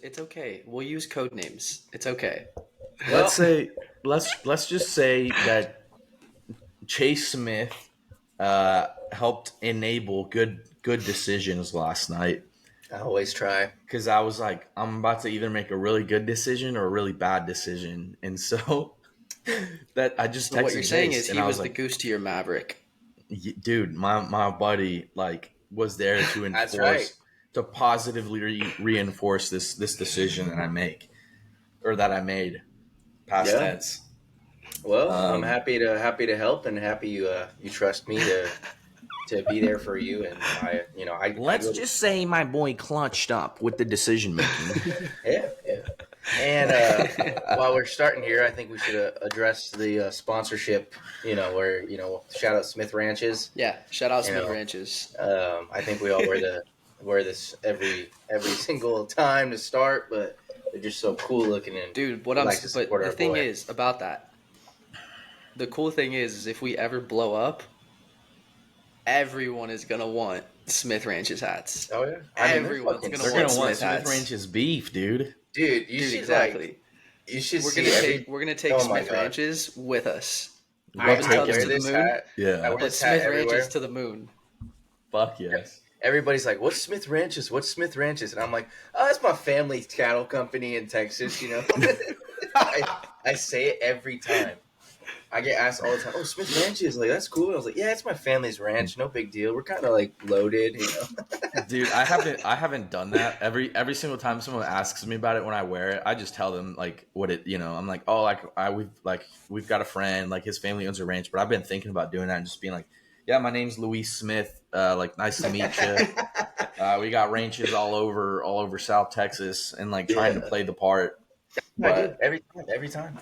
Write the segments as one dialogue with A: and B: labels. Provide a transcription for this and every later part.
A: It's okay. We'll use code names. It's okay.
B: Let's say let's just say that Chase Smith helped enable good decisions last night.
C: I always try.
B: Because I was like, I'm about to either make a really good decision or a really bad decision, and so that I just
A: So what
B: texted
A: you're saying
B: Chase,
A: is
B: and
A: he
B: I
A: was
B: was
A: the
B: like,
A: goose to your Maverick.
B: dude, my buddy like was there to
C: That's right.
B: enforce to positively reinforce this decision that I make or that I made. Past
C: Yeah.
B: tense.
C: Well, I'm happy to help and happy you trust me to be there for you and I
B: Let's
C: really,
B: just say my boy clutched up with the decision making.
C: yeah. And while we're starting here, I think we should address the sponsorship. Where shout out Smith Ranches.
A: Yeah, shout out
C: You
A: Smith
C: know,
A: Ranches.
C: I think we all wear this every single time to start, but they're just so cool looking and
A: Dude,
C: but
A: the thing is about that. The cool thing is if we ever blow up, everyone is gonna want Smith Ranches hats.
C: Oh yeah,
A: Everyone's gonna
B: They're
A: want
B: gonna want
A: Smith
B: Smith
A: hats.
B: Ranches beef, dude.
C: Dude, you
A: Dude,
C: should
A: exactly.
C: You should
A: we're
C: see
A: gonna take
C: Oh my
A: Smith
C: God.
A: Ranches with us.
C: I
A: Up until
C: wear
A: to the
C: this
A: moon.
C: hat.
B: Yeah.
C: I wear
A: But
C: this hat
A: Smith
C: everywhere.
A: Ranches to the moon.
B: Fuck yes.
C: Everybody's like, "What's Smith Ranches? What's Smith Ranches?" And I'm like, "Oh, that's my family's cattle company in Texas." I say it every time. I get asked all the time, "Oh, Smith Ranches, like that's cool." And I was like, "Yeah, it's my family's ranch. No big deal. We're kind of like loaded,
B: Dude, I haven't done that. Every single time someone asks me about it when I wear it, I just tell them like what it, I'm like, "Oh, we've got a friend, like his family owns a ranch, but I've been thinking about doing that and just being like, yeah, my name's Luis Smith. Like nice to meet you. We got ranches all over South Texas and like trying to play the part."
C: I do every time.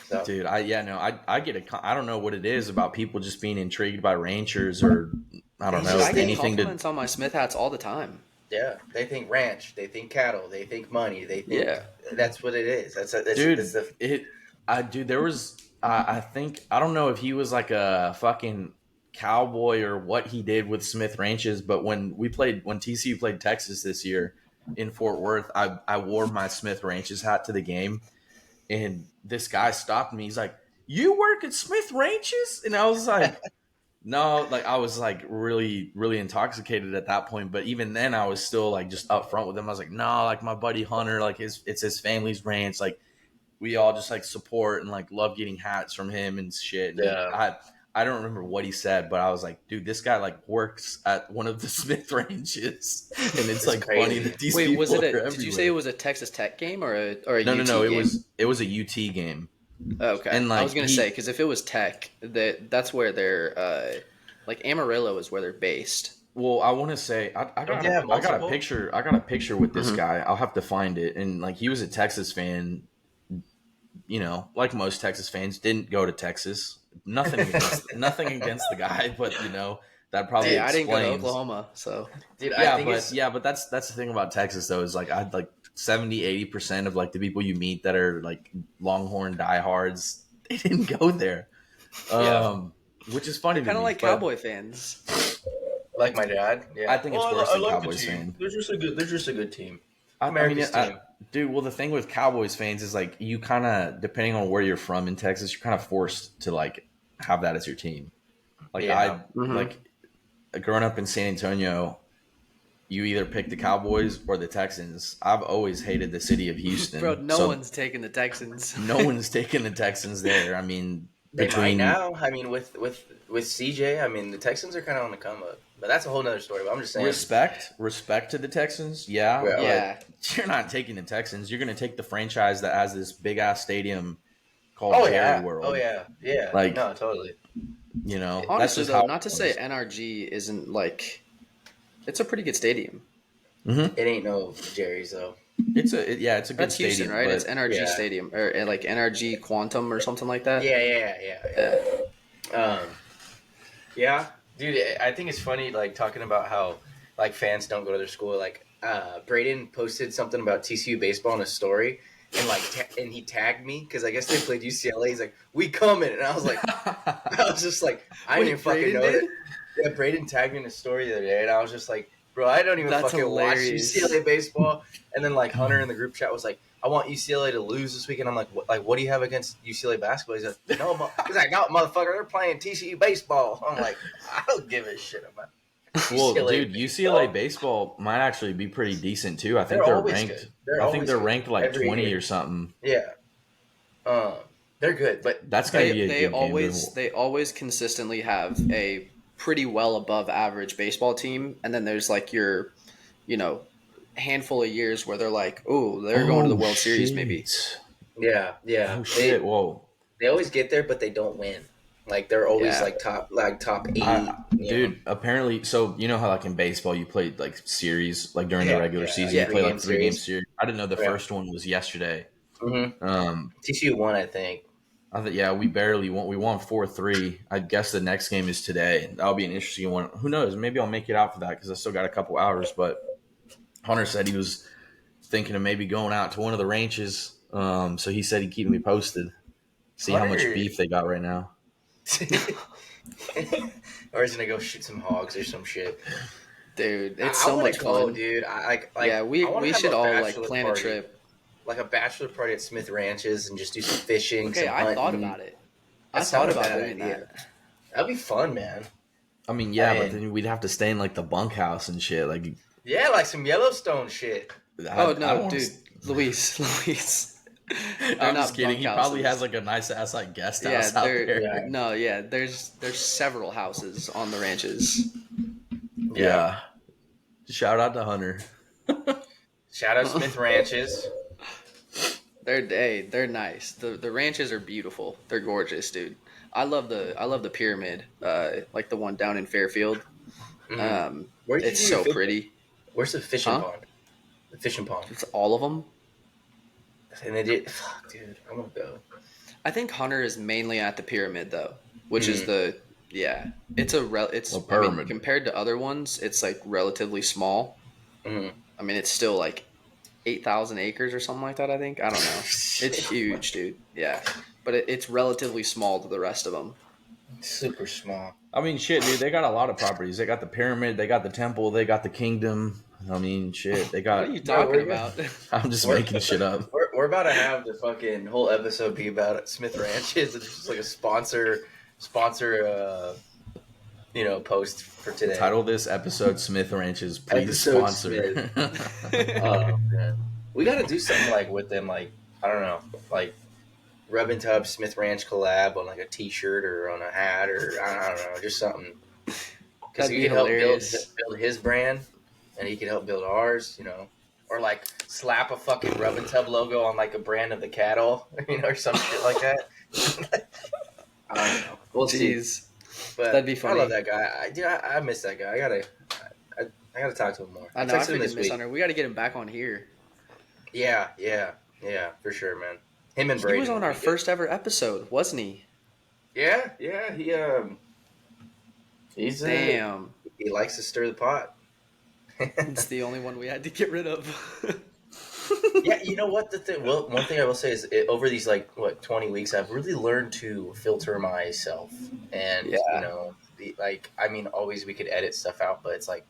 C: So.
B: Dude, I get it. I don't know what it is about people just being intrigued by ranchers or I don't know
A: I get
B: anything
A: compliments on my Smith hats all the time.
C: Yeah, they think ranch, they think cattle, they think money, they think that's what it is.
B: Dude, there was I think I don't know if he was like a fucking cowboy or what he did with Smith Ranches, but when TCU played Texas this year in Fort Worth, I wore my Smith Ranches hat to the game. And this guy stopped me. He's like, "You work at Smith Ranches?" And I was like, "No." Like I was like really, really intoxicated at that point. But even then, I was still like just upfront with him. I was like, "No, like my buddy Hunter, like it's his family's ranch. Like we all just like support and like love getting hats from him and shit." And I don't remember what he said, but I was like, "Dude, this guy like works at one of the Smith Ranches," and it's like crazy. Funny that these people
A: was it?
B: Everywhere.
A: Did you say it was a Texas Tech game or a
B: No,
A: UT
B: no,
A: game?
B: it was a UT game.
A: Okay, and like, I was gonna say because if it was Tech, that's where they're like Amarillo is where they're based.
B: Well, I want to say I got a picture. I got a picture with this guy. I'll have to find it. And like he was a Texas fan. Like most Texas fans, didn't go to Texas. Nothing against the guy, but that probably explains.
A: I didn't go to Oklahoma, so
B: but that's the thing about Texas though is like I'd like 70-80% of like the people you meet that are like Longhorn diehards, they didn't go there, which is funny.
A: Kind of like Cowboy fans,
C: like my dad. Yeah,
B: I think it's worse than Cowboys fans.
C: They're just a good team.
B: Dude, well, the thing with Cowboys fans is like you kind of, depending on where you're from in Texas, you're kind of forced to like have that as your team. Like like growing up in San Antonio, you either pick the Cowboys or the Texans. I've always hated the city of Houston.
A: Bro, no one's taking the Texans.
B: No one's taking the Texans there. I mean,
C: between now, I mean, with CJ, I mean, the Texans are kind of on the come up. But that's a whole nother story. But I'm just saying.
B: Respect to the Texans. Yeah. You're not taking the Texans. You're going to take the franchise that has this big ass stadium called Jerry World.
C: Oh yeah. Yeah.
B: Like,
C: no, totally.
A: Honestly,
B: that's just
A: though, not to say NRG isn't like, it's a pretty good stadium.
C: Mm-hmm. It ain't no Jerry's though.
B: It's a good
A: That's
B: stadium,
A: Houston, right? It's NRG Stadium or like NRG Quantum or something like that.
C: Yeah. Dude, I think it's funny, like, talking about how, like, fans don't go to their school. Like, Braden posted something about TCU baseball in a story, and, like, and he tagged me, because I guess they played UCLA. He's like, "We coming," and I was like, I was just like, I didn't even fucking know it. Yeah, Braden tagged me in a story the other day, and I was just like, Bro, I don't even
A: That's
C: fucking watch
A: hilarious.
C: UCLA baseball. And then like Hunter in the group chat was like, "I want UCLA to lose this weekend." I'm like, what do you have against UCLA basketball?" He's like, "No, he's like, no, motherfucker, they're playing TCU baseball." I'm like, I don't give a shit about
B: Well,
C: UCLA
B: dude, UCLA
C: baseball.
B: baseball might actually be pretty decent too. I think
C: They're
B: they're
C: always
B: ranked.
C: good. They're
B: I think
C: always
B: they're
C: good
B: ranked like
C: every
B: 20
C: year.
B: or something.
C: Yeah, they're good, but
B: That's gonna be a
A: They
B: good game.
A: always consistently have a pretty well above average baseball team, and then there's like your, you know, handful of years where they're like, oh, they're going to the
B: Oh
A: World Series maybe.
B: shit!
C: yeah,
B: Oh shit! Whoa!
C: they always get there, but they don't win. Like they're always
A: Yeah.
C: top 8.
B: Dude, apparently, so you know how like in baseball you played like series, like during the
C: Yeah,
B: regular
C: yeah,
B: season,
C: like
B: you play like
C: 3-game
B: 3 game
C: series.
B: series. I didn't know the
C: Yeah.
B: first one was yesterday.
C: Mm-hmm.
B: Um,
C: TCU won, I think.
B: I thought, yeah, we barely won. We won 4-3. I guess the next game is today. That'll be an interesting one. Who knows? Maybe I'll make it out for that because I still got a couple hours. But Hunter said he was thinking of maybe going out to one of the ranches. So he said he'd keep me posted. See how much
C: Hunter-
B: beef they got right now.
C: or he's gonna go shoot some hogs or some shit.
A: Dude, it's
C: I
A: so
C: wanna
A: much
C: go,
A: fun.
C: dude. I
A: Yeah,
C: I
A: we
C: wanna have
A: should
C: a
A: all like
C: bachelor
A: plan
C: party.
A: a trip.
C: Like a bachelor party at Smith Ranches and just do some fishing.
A: Okay,
C: some
A: I thought
C: hunting.
A: about it. I
C: That's
A: thought
C: not a
A: about
C: bad
A: doing
C: idea.
A: that.
C: That'd be fun, man.
B: I mean, yeah,
C: I
B: but
C: mean-
B: then we'd have to stay in like the bunkhouse and shit. Like,
C: Yeah, like some Yellowstone shit.
A: Oh
B: I
A: no,
B: don't
A: dude, Luis. They're
B: I'm
A: not
B: just kidding. He probably
A: bunkhouses.
B: has like a nice ass like guest
A: Yeah,
B: house out there.
C: Yeah.
A: no, yeah. There's several houses on the ranches.
B: Yeah. Shout out to Hunter.
C: Shout out Smith Ranches.
A: They're nice. The ranches are beautiful. They're gorgeous, dude. I love the pyramid, like the one down in Fairfield.
C: Mhm. Where did you
A: It's
C: do your
A: so
C: fishing?
A: pretty.
C: Where's the fishing
A: Huh?
C: pond? The fishing pond.
A: It's all of them.
C: And they did. Fuck, dude. I'm gonna go.
A: I think Hunter is mainly at the pyramid though, which is the yeah. It's it's
B: A
A: I mean,
B: pyramid.
A: compared to other ones, it's like relatively small.
C: Mhm.
A: I mean, it's still like 8,000 acres or something like that. I think I don't know. It's huge, dude. Yeah, but it's relatively small to the rest of them.
C: Super small.
B: I mean, shit, dude. They got a lot of properties. They got the pyramid. They got the temple. They got the kingdom. I mean, shit. They
A: What
B: got.
A: are you
C: Bro,
A: talking
C: we're
A: about?
B: I'm just
C: We're-
B: making shit up.
C: We're about to have the fucking whole episode be about Smith Ranches. It's just like a sponsor, post for today.
B: Title this episode "Smith Ranches." Please
C: Episode
B: sponsor.
C: Oh man, we got to do something like with them, like I don't know, like Rub and Tub Smith Ranch collab on like a T-shirt or on a hat or I don't know, just something. Because
A: That'd
C: he
A: be
C: can help
A: hilarious.
C: build his brand, and he can help build ours, or like slap a fucking Rub and Tub logo on like a brand of the cattle, or some shit like that. I don't know. We'll see.
A: Jeez,
C: But
A: that'd be funny.
C: I love that guy. I miss that guy. I gotta talk to him more.
A: I know. I
C: texted him
A: freaking
C: this
A: miss
C: week.
A: Hunter. We got to get him back on here.
C: Yeah, for sure, man. Him and Brady.
A: He was on our
C: would be good.
A: first ever episode, wasn't he?
C: Yeah, he's
A: Damn,
C: he likes to stir the pot.
A: it's the only one we had to get rid of.
C: Yeah, you know what? One thing I will say is over these 20 weeks, I've really learned to filter myself, and
A: Yeah.
C: always we could edit stuff out, but it's like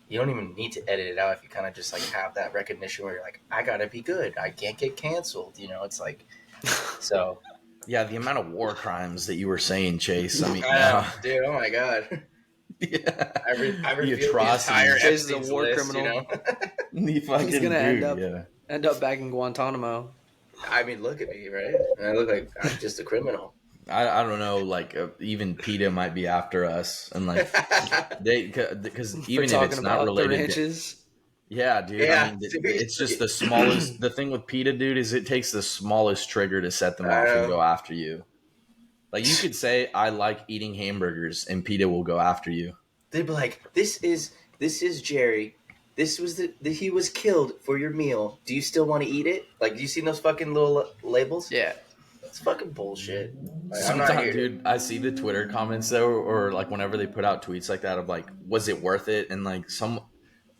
C: you don't even need to edit it out if you kind of just like have that recognition where you're like, I gotta be good, I can't get canceled. It's like so.
B: Yeah, the amount of war crimes that you were saying, Chase. I mean,
C: I know, dude. Oh my god.
B: yeah,
C: I reviewed the
B: atrocities.
C: entire
A: Chase is a
C: Epstein's
A: war
C: list,
A: criminal.
B: the fucking
A: He's gonna
B: dude.
A: end
B: Yeah.
A: up back in Guantanamo.
C: I mean, look at me, right? I look like I'm just a criminal.
B: I don't know. Like even PETA might be after us, and like because
A: For
B: even if
A: talking
B: it's not
A: about the
B: related.
A: ranches.
B: Yeah, dude.
C: Yeah,
B: I mean,
C: seriously.
B: it's just the smallest. The thing with PETA, dude, is it takes the smallest trigger to set them
C: I
B: off
C: know.
B: and go after you. Like you could say, "I like eating hamburgers," and PETA will go after you.
C: They'd be like, "This is Jerry. This was he was killed for your meal. Do you still want to eat it? Like, do you see those fucking little labels?
A: Yeah.
C: It's fucking bullshit. Like, I'm not
B: Sometimes,
C: here.
B: dude, I see the Twitter comments though, or like whenever they put out tweets like that of like, "Was it worth it?" And like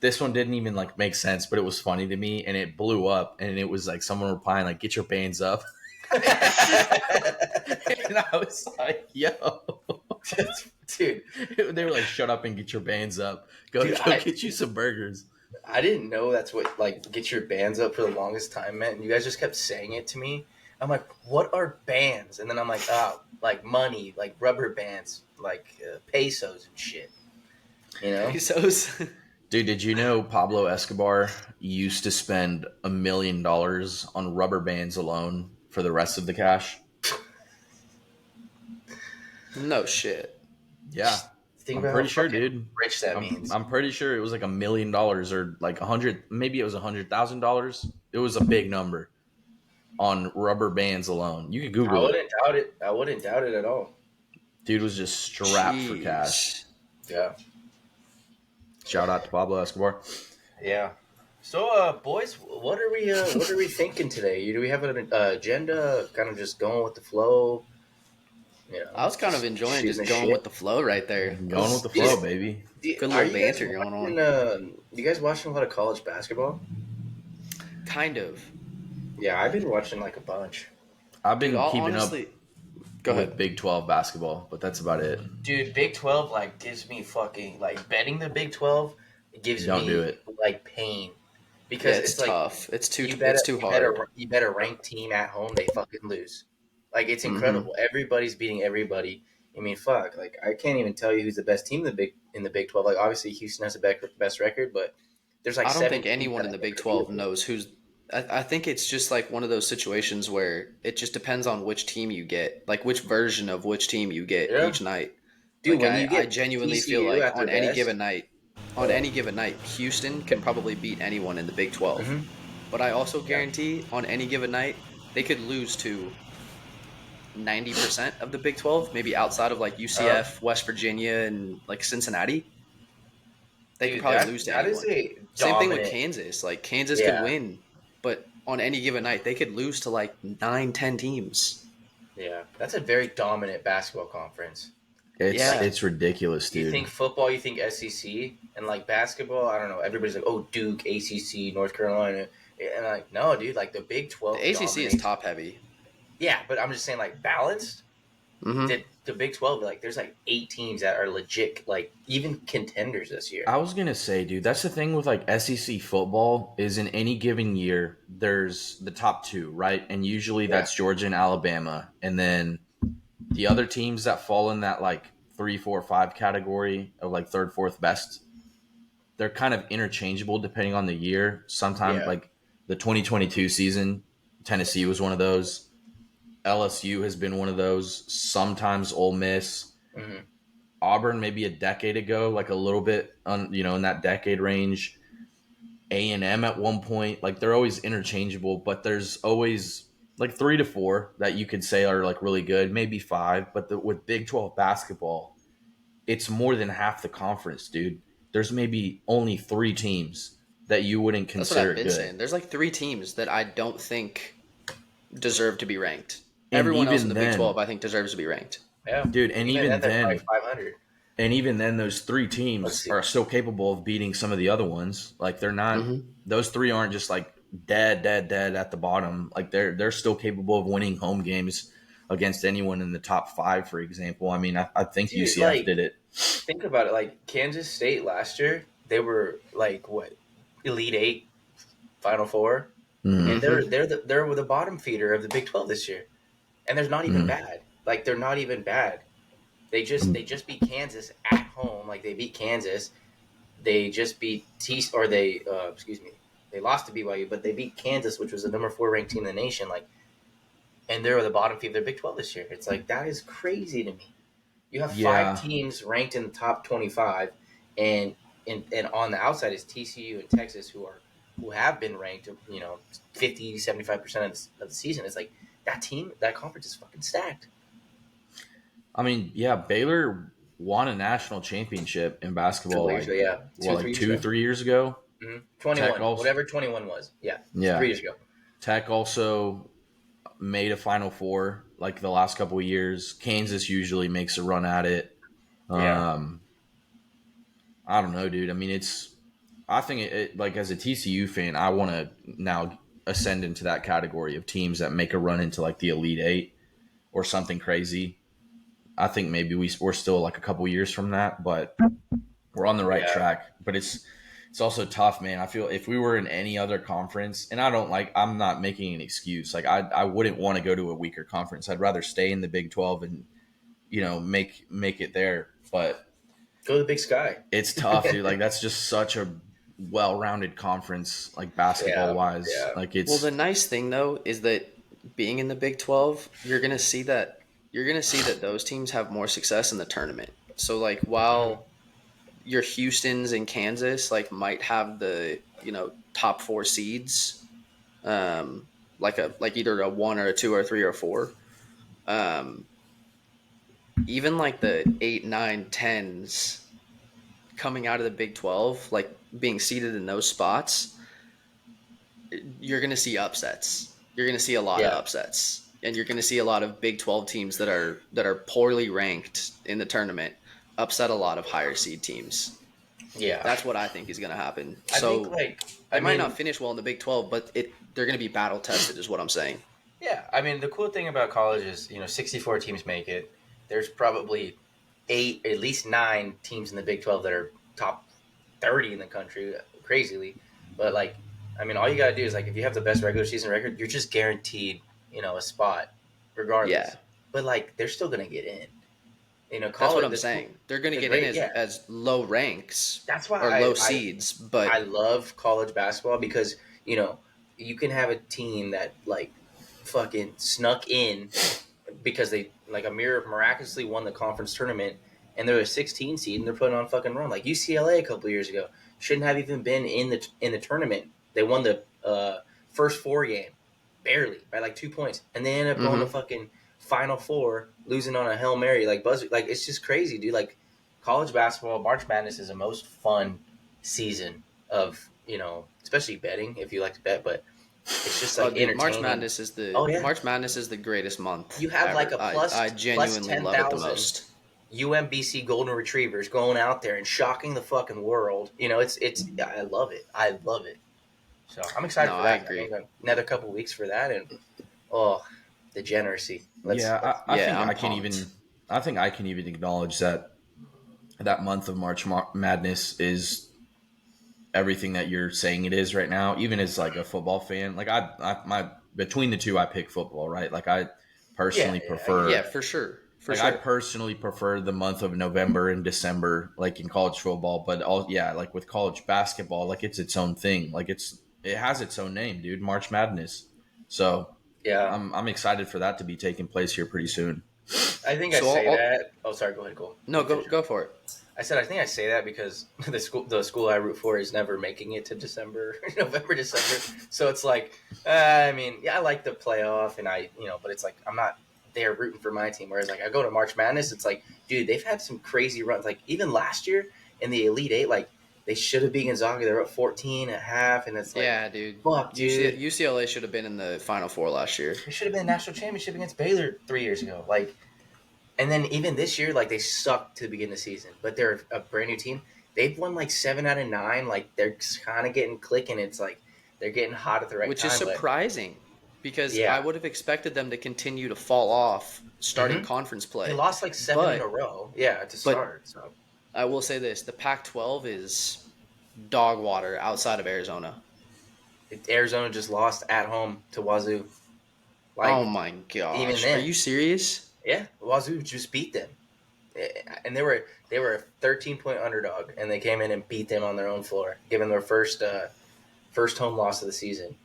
B: this one didn't even like make sense, but it was funny to me, and it blew up, and it was like someone replying like, "Get your bands up." And I was like, yo.
C: Dude,
B: They were like, "Shut up and get your bands up. Go
C: dude,
B: get you some burgers."
C: I didn't know that's what like get your bands up for the longest time meant, and you guys just kept saying it to me. I'm like, what are bands? And then I'm like, oh, like money, like rubber bands, like pesos and shit. You know?
A: Pesos.
B: Dude, did you know Pablo Escobar used to spend $1 million on rubber bands alone for the rest of the cash?
A: No shit.
B: Yeah,
C: Think
B: I'm
C: about how
B: pretty sure,
C: fucking
B: dude.
C: rich that
B: I'm
C: means.
B: I'm pretty sure it was like $1 million or like 100, maybe it was $100,000. It was a big number on rubber bands alone. You could
C: I
B: Google it.
C: wouldn't doubt it. I wouldn't doubt it at all.
B: Dude was just strapped for cash.
A: Jeez.
C: Yeah.
B: Shout out to Pablo Escobar.
C: Yeah. So, boys, what are we thinking today? Do we have an agenda? Kind of just going with the flow. You know,
A: I was kind of enjoying
C: shooting
A: just
C: the
A: going
C: shit.
A: with the flow right there.
B: Going with the
C: Yeah.
B: flow, baby.
A: Good
C: Are
A: little
C: you guys
A: banter going
C: watching?
A: on.
C: You guys watching a lot of college basketball?
A: Kind of.
C: Yeah, I've been watching like a bunch.
B: I've
A: Dude,
B: been
A: I'll
B: keeping
A: honestly.
B: up
A: Go
B: with
A: ahead.
B: Big 12 basketball, but that's about it.
C: Dude, Big 12 like gives me fucking like betting the Big 12. It gives
B: Don't
C: me
B: do it.
C: like pain
A: Yeah,
C: because
A: it's
C: it's like
A: tough. It's too.
C: you bet
A: It's too
C: you bet
A: hard.
C: a ranked team at home, they fucking lose. Like it's
A: Mm-hmm.
C: incredible. Everybody's beating everybody. I mean, fuck. Like I can't even tell you who's the best team in the Big 12. Like obviously Houston has the best record, but there's like
A: I don't
C: seven
A: think
C: teams
A: anyone
C: that
A: in
C: I
A: the
C: think
A: Big
C: are
A: 12
C: beatable.
A: knows who's. I think it's just like one of those situations where it just depends on which team you get, like which version of which team you get
C: Yeah,
A: each night.
C: dude.
A: Like
C: When you
A: I
C: get
A: genuinely feel
C: TCU
A: like
C: at their best,
A: on any given night, Houston can probably beat anyone in the Big 12.
C: hmm
A: But I also
C: yeah,
A: guarantee on any given night they could lose to 90% of the Big 12, maybe outside of like
C: uh,
A: UCF, West Virginia, and like Cincinnati. They could
C: dude,
A: probably lose to
C: that is
A: anyone.
C: a
A: Same thing with
C: dominant.
A: Kansas. Like Kansas could
C: Yeah,
A: win, but on any given night they could lose to like 9, 10 teams.
C: yeah, that's a very dominant basketball conference.
B: It's
A: Yeah.
C: Like
B: it's ridiculous,
C: you
B: dude.
C: think football, you think SEC, and like basketball, I don't know. Everybody's like, oh, Duke, ACC, North Carolina, and like, no, dude, like the Big
A: The
C: 12
A: ACC is
C: dominates.
A: top heavy.
C: Yeah, but I'm just saying, like balanced.
A: Mm-hmm.
C: The Big 12, like, there's like 8 teams that are legit, like even contenders this year.
B: I was gonna say, dude, that's the thing with like SEC football is in any given year, there's the top two, right? And usually
C: Yeah,
B: that's Georgia and Alabama, and then the other teams that fall in that like 3, 4, 5 category of like third, fourth best, they're kind of interchangeable depending on the year. Sometimes
C: yeah,
B: like the 2022 season, Tennessee was one of those. LSU has been one of those. Sometimes Ole Miss,
C: hmm
B: Auburn, maybe a decade ago, like a little bit on in that decade range. A&M at one point, like they're always interchangeable, but there's always like 3 to 4 that you could say are like really good, maybe 5. But with Big 12 basketball, it's more than half the conference, dude. There's maybe only 3 teams that you wouldn't
A: That's what I've
B: consider
A: been
B: good,
A: saying. There's like 3 teams that I don't think deserve to be ranked.
B: and
A: Everyone else in
B: even
A: the Big 12,
B: then,
A: I think, deserves to be ranked.
C: yeah.
B: dude, and
C: Even
B: even
C: then, they're probably
B: then,
C: 500.
B: those 3 teams
C: Let's see.
B: are still capable of beating some of the other ones. Like they're not;
A: Mm-hmm.
B: those 3 aren't just like dead at the bottom. Like they're still capable of winning home games against anyone in the top 5, for example. I mean, I think
C: Dude,
B: UCF
C: like,
B: did it.
C: think about it. Like, Kansas State last year, they were like, what, Elite Eight, Final Four?
B: Mm,
C: And
A: Mm-hmm.
C: they're the bottom feeder of the Big 12 this year. And they're not even
B: mm,
C: bad. Like, they're not even bad.
B: mm.
C: They just beat Kansas at home. Like, they beat Kansas. They just beat or they excuse me, they lost to BYU, but they beat Kansas, which was the number 4 ranked team in the nation. Like, and they're the bottom feed of their Big 12 this year. It's like that is crazy to me. You have 5
B: Yeah,
C: teams ranked in the top 25, and on the outside is TCU and Texas, who have been ranked, 50-75% of the season. It's like that conference is fucking stacked.
B: I mean, yeah, Baylor won a national championship in
C: A couple
B: basketball
C: years ago,
B: like
C: yeah,
B: what,
C: three
B: like
C: years
B: two,
C: ago.
B: 3 years ago. Tech
C: 21,
B: also,
C: whatever 21 was, yeah,
B: yeah,
C: 3 years ago.
B: Tech also made a Final Four like the last couple of years. Kansas usually makes a run at it.
C: Yeah,
B: Um, I don't know, dude. I mean, I think like as a TCU fan, I want to now ascend into that category of teams that make a run into like the Elite Eight or something crazy. I think maybe we're still like a couple years from that, but we're on the right
C: Yeah.
B: track. But it's also tough, man. I feel if we were in any other conference, and I'm not making an excuse. Like I wouldn't want to go to a weaker conference. I'd rather stay in the Big 12 and make it there. But
C: Go to the Big Sky.
B: it's tough, dude. Like that's just such a well-rounded conference, like basketball
C: Yeah.
B: wise.
C: Yeah.
B: Like
A: Well, the
B: it's
A: nice thing though is that being in the Big 12, you're gonna see that those teams have more success in the tournament. So like
C: Mhm.
A: while your Houston's and Kansas like might have the top four seeds, like either a one or a two or a three or a four, um, even like the eight, nine, tens coming out of the Big 12, like being seated in those spots, you're going to see upsets. You're going to see a lot of
C: Yeah.
A: upsets, and you're going to see a lot of Big 12 teams that are poorly ranked in the tournament upset a lot of higher seed teams.
C: Yeah.
A: That's what I think is going to happen.
C: I think
A: So
C: like
A: they
C: I
A: might not
C: mean
A: finish well in the Big 12, but they're going to be battle tested, is what I'm saying.
C: yeah, I mean the cool thing about college is 64 teams make it. There's probably eight, at least nine teams in the Big 12 that are top 30 in the country, crazily. But like, I mean, all you gotta do is like if you have the best regular season record, you're just guaranteed a spot,
A: Yeah,
C: regardless. But like, they're still gonna get in.
A: that's what
C: College
A: I'm saying. They're going to
C: the
A: get in
C: great
A: as
C: yeah.
A: as low ranks
C: That's why
A: or low seeds,
C: I
A: but
C: love college basketball because you can have a team that like fucking snuck in because they like a mirror miraculously won the conference tournament and they're a 16 seed and they're putting on a fucking run like UCLA a couple years ago shouldn't have even been in the tournament. They won the first four game barely by like 2 points and they end up going to
A: mhm.
C: fucking final four losing on a Hail Mary like buzzer. Like it's just crazy, dude. Like college basketball, March Madness is the most fun season of especially betting if you like to bet, but it's just
A: Oh,
C: like
A: dude,
C: entertaining. Oh yeah,
A: March Madness is the greatest month
C: you have like
A: ever.
C: a
A: I
C: plus
A: genuinely love it the
C: 10,000
A: most.
C: UMBC Golden Retrievers going out there and shocking the fucking world. It's I love it. I love it. So I'm excited
A: No,
C: for
A: I
C: that. I
A: agree.
C: think another couple weeks for that, and oh, degeneracy. Let's
B: yeah. I
A: Yeah,
B: think
A: I'm
B: I can
A: pumped.
B: even I think I can even acknowledge that month of March Madness is everything that you're saying it is right now. Even as like a football fan, like I my between the two, I pick football, right? Like I
C: yeah,
B: personally
C: yeah, I get
A: Yeah,
B: prefer
C: it.
A: for sure, for
B: like I
A: sure.
B: personally prefer the month of November and December, like in college football. But all yeah, like with college basketball, like it's its own thing. Like it has its own name, dude. March Madness. So
C: Yeah,
B: I'm excited for that to be taking place here pretty soon.
C: I think I
A: So
C: say that. Oh, sorry. Go ahead. Go.
A: no,
C: You
A: go
C: finish.
A: go for it.
C: I said I think I say that because the school I root for is never making it to December, November, December. So it's like, I mean, yeah, I like the playoff, and but it's like I'm not there rooting for my team. Whereas like I go to March Madness, it's like, dude, they've had some crazy runs. Like even last year in the Elite Eight, like they should have beat Gonzaga. They were up 14 at half, and it's like,
A: Yeah, dude.
C: fuck, dude.
A: UCLA should have been in the Final Four last year.
C: They should have been a national championship against Baylor 3 years ago. Like and then even this year, like they sucked to begin the season, but they're a brand new team. They've won like 7 out of 9. Like they're kind of getting clicking. It's like they're getting hot at the right
A: Which is
C: time. But
A: surprising because I
C: yeah,
A: would have expected them to continue to fall off starting
C: hmm
A: conference
C: they
A: play.
C: lost like 7 in a row. Yeah, to
A: But
C: start. So
A: I will say this: the Pac-12 is dog water outside of Arizona.
C: Arizona just lost at home to Wazoo.
A: Oh
C: Like
A: my
C: even
A: gosh, are
C: then,
A: you serious?
C: yeah, Wazoo just beat them, and they were a 13-point underdog, and they came in and beat them on their own floor, giving their first home loss of the season.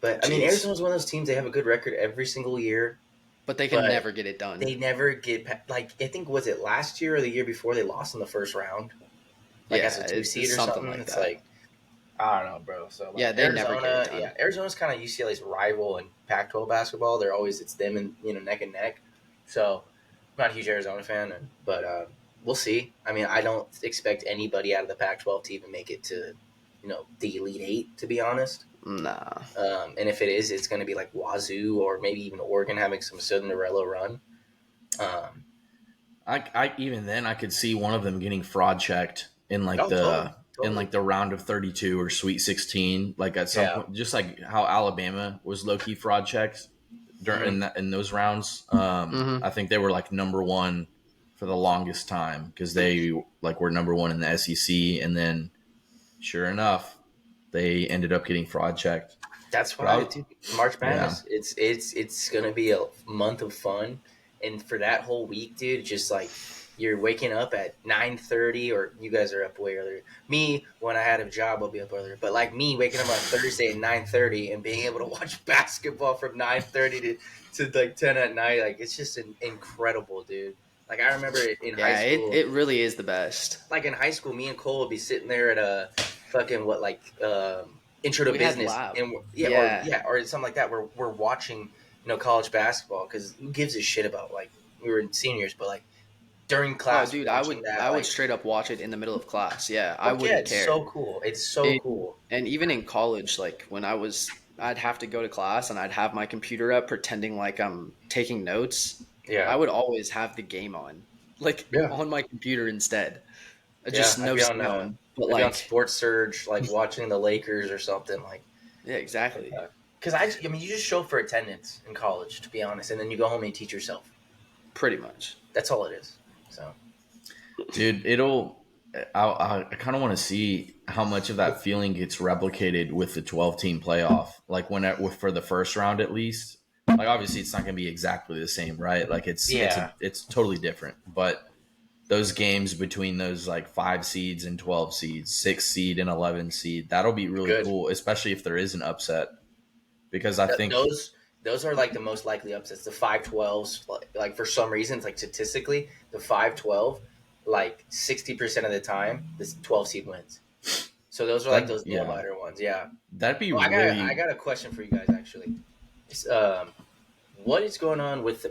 C: But I mean,
A: Jeez,
C: Arizona's one of those teams. They have a good record every single year,
A: but they can
C: but
A: never get it done.
C: they never get like I think was it last year or the year before they lost in the first round, like as
A: Yeah,
C: a two seed
A: it's
C: or
A: something
C: something.
A: like
C: It's
A: that.
C: like I don't know, bro. So like
A: Yeah, they never get it
C: Arizona, yeah,
A: done.
C: Arizona's kind of UCLA's rival in Pac-12 basketball. They're always it's them and neck and neck. So I'm not a huge Arizona fan, but we'll see. I mean, I don't expect anybody out of the Pac-12 to even make it to the Elite Eight, to be honest.
A: Nah.
C: And if it is, it's going to be like Wazoo or maybe even Oregon having some Cinderella run. Um,
B: I even then I could see one of them getting fraud checked in like
C: oh,
B: the
C: totally,
B: in
C: totally.
B: like the round of 32 or Sweet 16, like at some
C: Yeah,
B: point, just like how Alabama was low key fraud checked during in those rounds.
A: Mm-hmm.
B: I think they were like number one for the longest time because they like were number one in the SEC, and then sure enough, they ended up getting fraud checked.
C: That's
B: But I
C: why,
B: was,
C: dude, March
B: yeah,
C: Madness. It's gonna be a month of fun, and for that whole week, dude, just like you're waking up at 9:30, or you guys are up way earlier. Me, when I had a job, I'll be up earlier. But like me, waking up on Thursday at 9:30 and being able to watch basketball from 9:30 to like 10 at night, like it's just incredible, dude. Like I remember in high
A: Yeah,
C: school,
A: it really is the best.
C: like in high school, me and Cole would be sitting there at a fucking what like intro to
A: We had
C: business,
A: lab.
C: and
A: Yeah.
C: or something like that. Where we're watching college basketball because who gives a shit about like we were seniors, but like during
A: Oh,
C: class
A: dude,
C: watching that
A: I would
C: like
A: straight up watch it in the middle of class. Yeah, I
C: fuck yeah,
A: wouldn't
C: it's so
A: care.
C: cool. It's so
A: It,
C: cool.
A: and even in college, like when I'd have to go to class and I'd have my computer up pretending like I'm taking notes. I
C: Yeah,
A: would always have the game on, like
C: yeah,
A: on my computer instead.
C: yeah.
A: Just no sound, but
C: I'd be on
A: like,
C: Sports Surge like watching the Lakers or something like.
A: yeah, exactly.
C: Because I mean, you just show up for attendance in college, to be honest, and then you go home and you teach yourself.
A: Pretty much.
C: That's all it is. So
B: dude, it'll. I kind of want to see how much of that feeling gets replicated with the 12-team playoff. Like for the first round at least. Like obviously it's not going to be exactly the same, right? Like
C: yeah,
B: it's totally different. But those games between those like 5 seeds and 12 seeds, 6 seed and 11 seed, that'll be really
C: good.
B: cool, especially if there is an upset. Because I think
C: Those are like the most likely upsets. The 5-12s, like for some reasons, like statistically, the 5-12, like 60% of the time, this 12 seed wins. So those are like
B: that
C: those nail
B: yeah,
C: biter ones. Yeah.
B: that'd be
C: Oh, I
B: really.
C: got a question for you guys actually. It's, what is going on with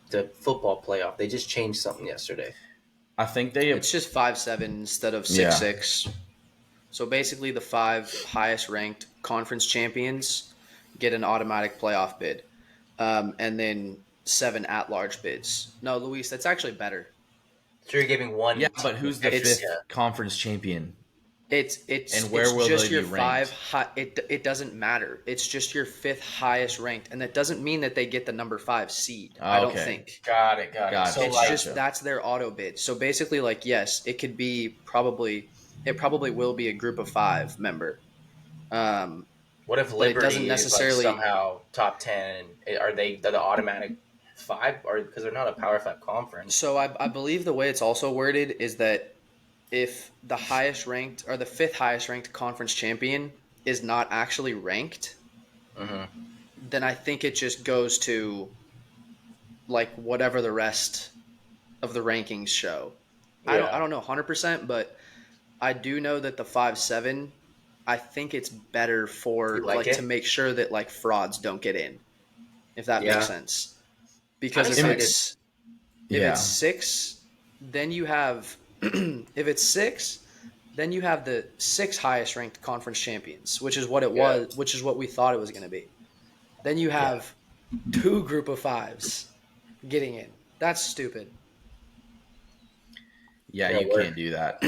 C: the football playoff? They just changed something yesterday.
B: I think they.
A: It's just 5-7 instead of six
B: Yeah,
A: six. So basically, the five highest ranked conference champions get an automatic playoff bid, and then 7 at large bids. No, Luis, that's actually better.
C: So you're giving one
B: yeah,
C: team
B: but who's the
C: extra.
A: It's
B: fifth
C: Yeah.
B: conference champion, and where
A: it's
B: will they
A: just
B: be
A: your five
B: ranked?
A: high. It doesn't matter. It's just your fifth highest ranked, and that doesn't mean that they get the number 5 seed. I
B: Oh,
A: don't
B: okay,
A: think.
C: Got it. Got it. So
B: gotcha,
A: It's
C: like,
A: just
B: gotcha.
A: that's their auto bid. So basically, like yes, it could be probably it probably will be a group of 5 member. Um,
C: what if
A: but it doesn't
C: Liberty is like
A: necessarily.
C: somehow top 10? Are they the automatic five? Or because they're not a Power Five conference?
A: So I believe the way it's also worded is that if the highest ranked or the fifth highest ranked conference champion is not actually ranked,
C: Mm-hmm.
A: then I think it just goes to like whatever the rest of the rankings show. I
C: Yeah,
A: don't know 100%, but I do know that the 5-7, I think it's better for
C: you like
A: like to
C: it?
A: make sure that like frauds don't get in, if that makes
C: Yeah,
A: sense.
C: I'm
A: Because
C: excited.
A: if it's
B: Yeah,
A: 6, then you have if it's 6, then you have the 6 highest ranked conference champions, which is what it
C: Yeah,
A: was, which is what we thought it was going to be. Then you
C: yeah,
A: have 2 group of 5s getting in. That's stupid.
B: yeah,
C: yeah.
B: you can't do that.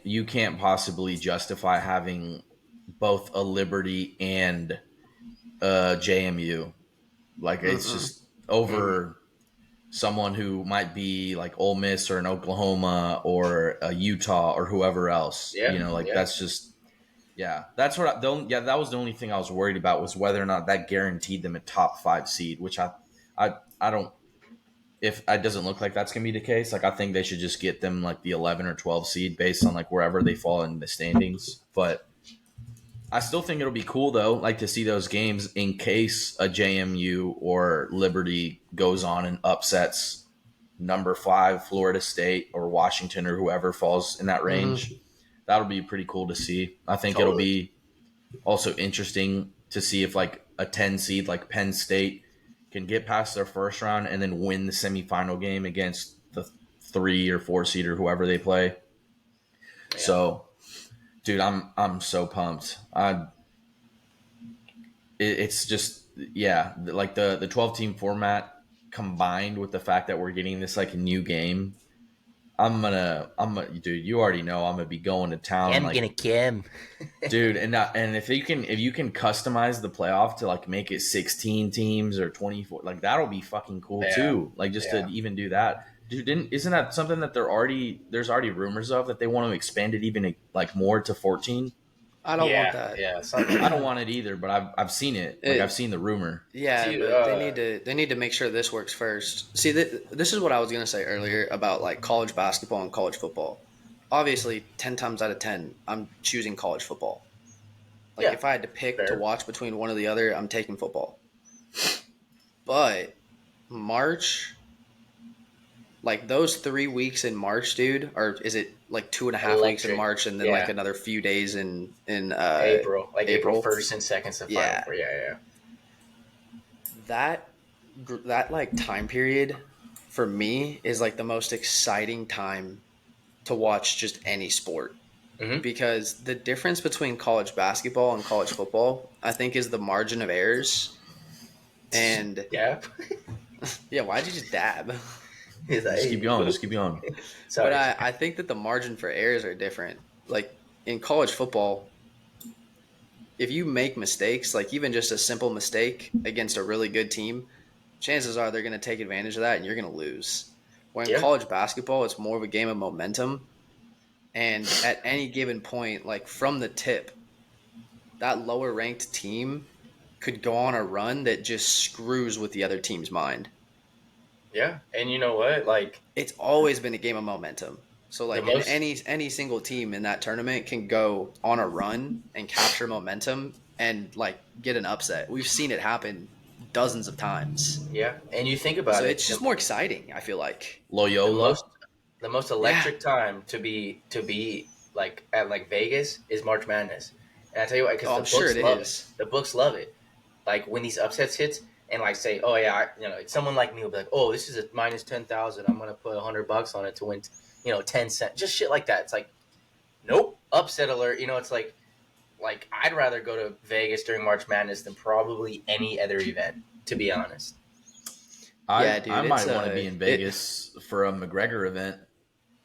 B: You can't possibly justify having both a Liberty and a JMU. Like it's
A: Mm-mm.
B: just
C: Mm-hmm.
B: over someone who might be like Ole Miss or an Oklahoma or a Utah or whoever else.
C: Yeah,
B: Like
C: yeah.
B: that's just yeah. That's what yeah, that was the only thing I was worried about was whether or not that guaranteed them a top 5 seed, which I don't if it doesn't look like that's gonna be the case. Like I think they should just get them like the 11 or 12 seed based on like wherever they fall in the standings. But I still think it'll be cool though, like to see those games in case a JMU or Liberty goes on and upsets number 5 Florida State or Washington or whoever falls in that range.
A: Mm-hmm.
B: That'll be pretty cool to see. I think it'll
C: Totally.
B: be also interesting to see if like a 10 seed like Penn State can get past their first round and then win the semifinal game against the 3 or 4 seed or whoever they play.
C: Yeah.
B: So, dude, I'm so pumped. It's just yeah, like the 12-team format combined with the fact that we're getting this like new game. dude. You already know I'm gonna be going to town,
C: I'm
B: like,
C: gonna Kim.
B: dude. And if you can customize the playoff to like make it 16 teams or 24, like that'll be fucking cool
C: Yeah.
B: too. Like just to
C: Yeah.
B: even do that, dude. Isn't that something that there's already rumors of that they want to expand it even like more to 14?
A: I don't want
C: Yeah.
A: that.
C: Yeah. Something like
B: I don't
C: that.
B: want it either, but I've seen it. Like I've
A: It,
B: seen the rumor.
A: yeah,
C: Dude,
A: but they need to make sure this works first. See, this is what I was gonna say earlier about like college basketball and college football. Obviously, 10 times out of 10, I'm choosing college football. Like
C: yeah.
A: if I had to pick to
C: Fair.
A: watch between one or the other, I'm taking football. But March, like those 3 weeks in March, dude, or is it like 2.5 weeks in
C: Electric.
A: March and then like
C: Yeah.
A: another few days in
C: April. Like April
A: April?
C: 1st and 2nd to Final
A: Yeah,
C: Four. Yeah. Yeah.
A: that that like time period for me is like the most exciting time to watch just any sport
C: Mm-hmm.
A: because the difference between college basketball and college football, I think, is the margin of errors. And
C: Yeah.
A: yeah, why'd you just dab?
C: He's like,
B: Just keep
C: hey.
B: going. Just keep going.
A: But
C: Sorry.
A: I think that the margin for errors are different. Like in college football, if you make mistakes, like even just a simple mistake against a really good team, chances are they're going to take advantage of that and you're going to lose. When in
C: Yeah.
A: college basketball, it's more of a game of momentum. And at any given point, like from the tip, that lower ranked team could go on a run that just screws with the other team's mind.
C: Yeah. And you know what? Like
A: It's always been a game of momentum. So
C: the
A: like in
C: most.
A: any single team in that tournament can go on a run and capture momentum and like get an upset. We've seen it happen dozens of times.
C: Yeah. And you think
A: So
C: about it.
A: it's just more exciting, I feel like.
C: The
B: Loyola.
C: most the most
A: Yeah.
C: electric time to be like at like Vegas is March Madness, and I tell you what, because
A: Oh, I'm sure it is.
C: The books love it. Like when these upsets hits, and like say, oh yeah, someone like me will be like, oh, this is a minus 10,000. I'm gonna put $100 on it to win, 10 cents, just shit like that. It's like, nope, upset alert. It's like I'd rather go to Vegas during March Madness than probably any other event, to be honest.
A: Yeah,
B: I
A: dude, it's
B: might want to be in
A: it
B: Vegas for a McGregor event.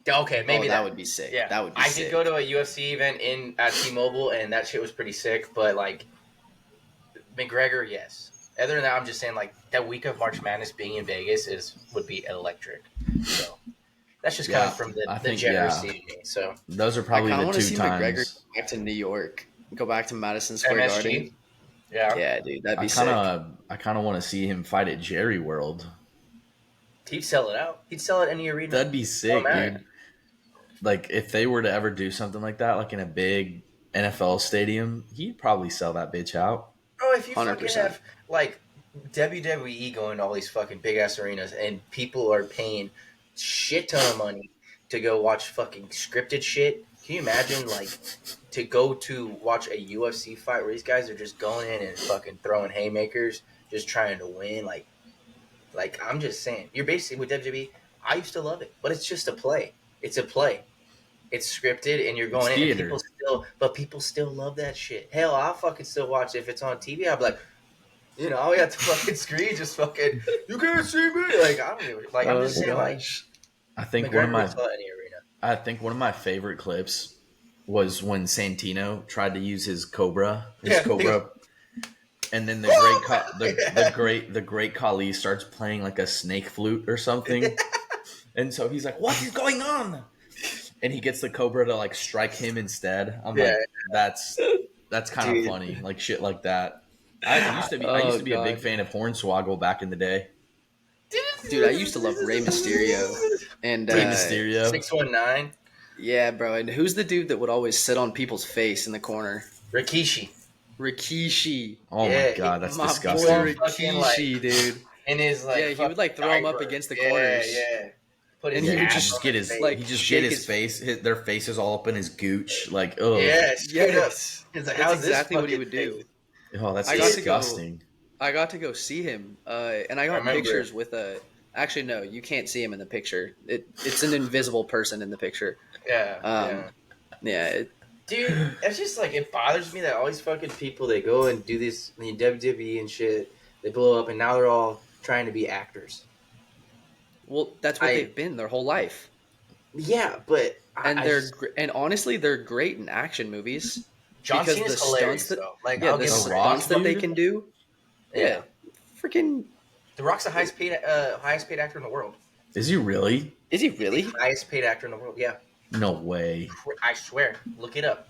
C: Okay,
A: oh,
C: maybe
A: that
C: that.
A: would be sick.
C: Yeah,
A: That would be
C: I did
A: sick.
C: go to a UFC event at T-Mobile, and that shit was pretty sick. But like McGregor, yes. Other than that, I'm just saying like that week of March Madness being in Vegas would be electric. So that's just coming
B: Yeah,
C: from
B: I
C: the
B: think
C: generous seat of me. So
B: those are
A: I
B: probably
A: kind of
B: the
A: want to
B: two
A: see McGregor go
B: times.
A: back to New York, go back to Madison Square Garden.
C: MSG, yeah,
A: Yeah, dude, that'd be sick.
B: I kind of want to see him fight at Jerry World.
C: he'd sell it out. He'd sell it any arena.
B: That'd be
C: Don't
B: sick,
C: matter.
B: dude. Like if they were to ever do something like that, like in a big NFL stadium, he'd probably sell that bitch out.
C: Bro, if you fucking
A: 100%.
C: have like WWE going to all these fucking big ass arenas and people are paying shit ton of money to go watch fucking scripted shit, can you imagine like to go to watch a UFC fight where these guys are just going in and fucking throwing haymakers, just trying to win? Like I'm just saying, you're basically with WWE. I used to love it, but it's just a play. It's a play. It's scripted, and you're
B: It's
C: going in, and
B: theater.
C: people still love that shit. Hell, I'll fucking still watch it if it's on TV. I'll be like, I'll got the fucking screen, just fucking, you can't see me. Like I don't even like. I'm
A: Oh
C: just saying, like
A: gosh.
B: I think one of
C: McGregor would
B: my
C: sell any arena.
B: I think one of my favorite clips was when Santino tried to use his
C: Yeah.
B: Cobra, and then the great Khali starts playing like a snake flute or something, and so he's like, "What is going on?" And he gets the Cobra to like strike him instead. I'm
C: Yeah,
B: like, that's kind of
C: dude.
B: funny, like shit like that. I used
A: Oh
B: to be a big
A: god.
B: fan of Hornswoggle back in the day.
A: Dude, I used to love Rey Mysterio. And
B: Rey Mysterio.
C: 619
A: yeah, bro. And who's the dude that would always sit on people's face in the corner?
C: Rikishi.
A: Rikishi.
B: Oh my
C: Yeah,
B: god, that's
A: My
B: disgusting.
A: boy
C: Fucking,
A: Rikishi, dude.
C: In his like
A: Yeah, he would like throw him up
C: diaper.
A: against the
C: Yeah,
A: corners.
C: yeah. Put his
A: And he would
C: ass
A: just
C: on his face.
A: like
B: he just
A: shake
B: get his
A: his
B: face, their faces all up in his gooch, like oh,
C: Yeah, straight up.
A: Yes.
C: He's like,
A: That's
C: how's
A: exactly
C: this
A: what he
C: fucking
A: would do.
C: taste?
B: oh, that's
A: I got to go.
B: disgusting.
A: I got to go see him, and I
C: I
A: got
C: remember.
A: pictures with a. Actually, no, you can't see him in the picture. It's an invisible person in the picture.
C: Yeah,
A: Um, yeah,
C: Dude, it's just like it bothers me that all these fucking people they go and do this in WWE and shit, they blow up and now they're all trying to be actors.
A: well, that's what
C: I
A: they've been their whole life.
C: Yeah, but
A: And
C: I just,
A: and honestly, they're great in action movies
C: John
A: because
C: Cena's
A: the stunts
C: hilarious
A: that
C: though. Like,
A: yeah,
C: I'll
A: the
C: give
B: The
C: him credit.
B: Rock,
A: stunts that they
B: dude.
A: can do.
C: Yeah,
A: Yeah, freaking.
C: The Rock's the highest paid actor in the world.
B: Is he really?
A: Is he
C: The
A: really?
C: highest paid actor in the world. Yeah,
B: No way.
C: I swear. Look it up.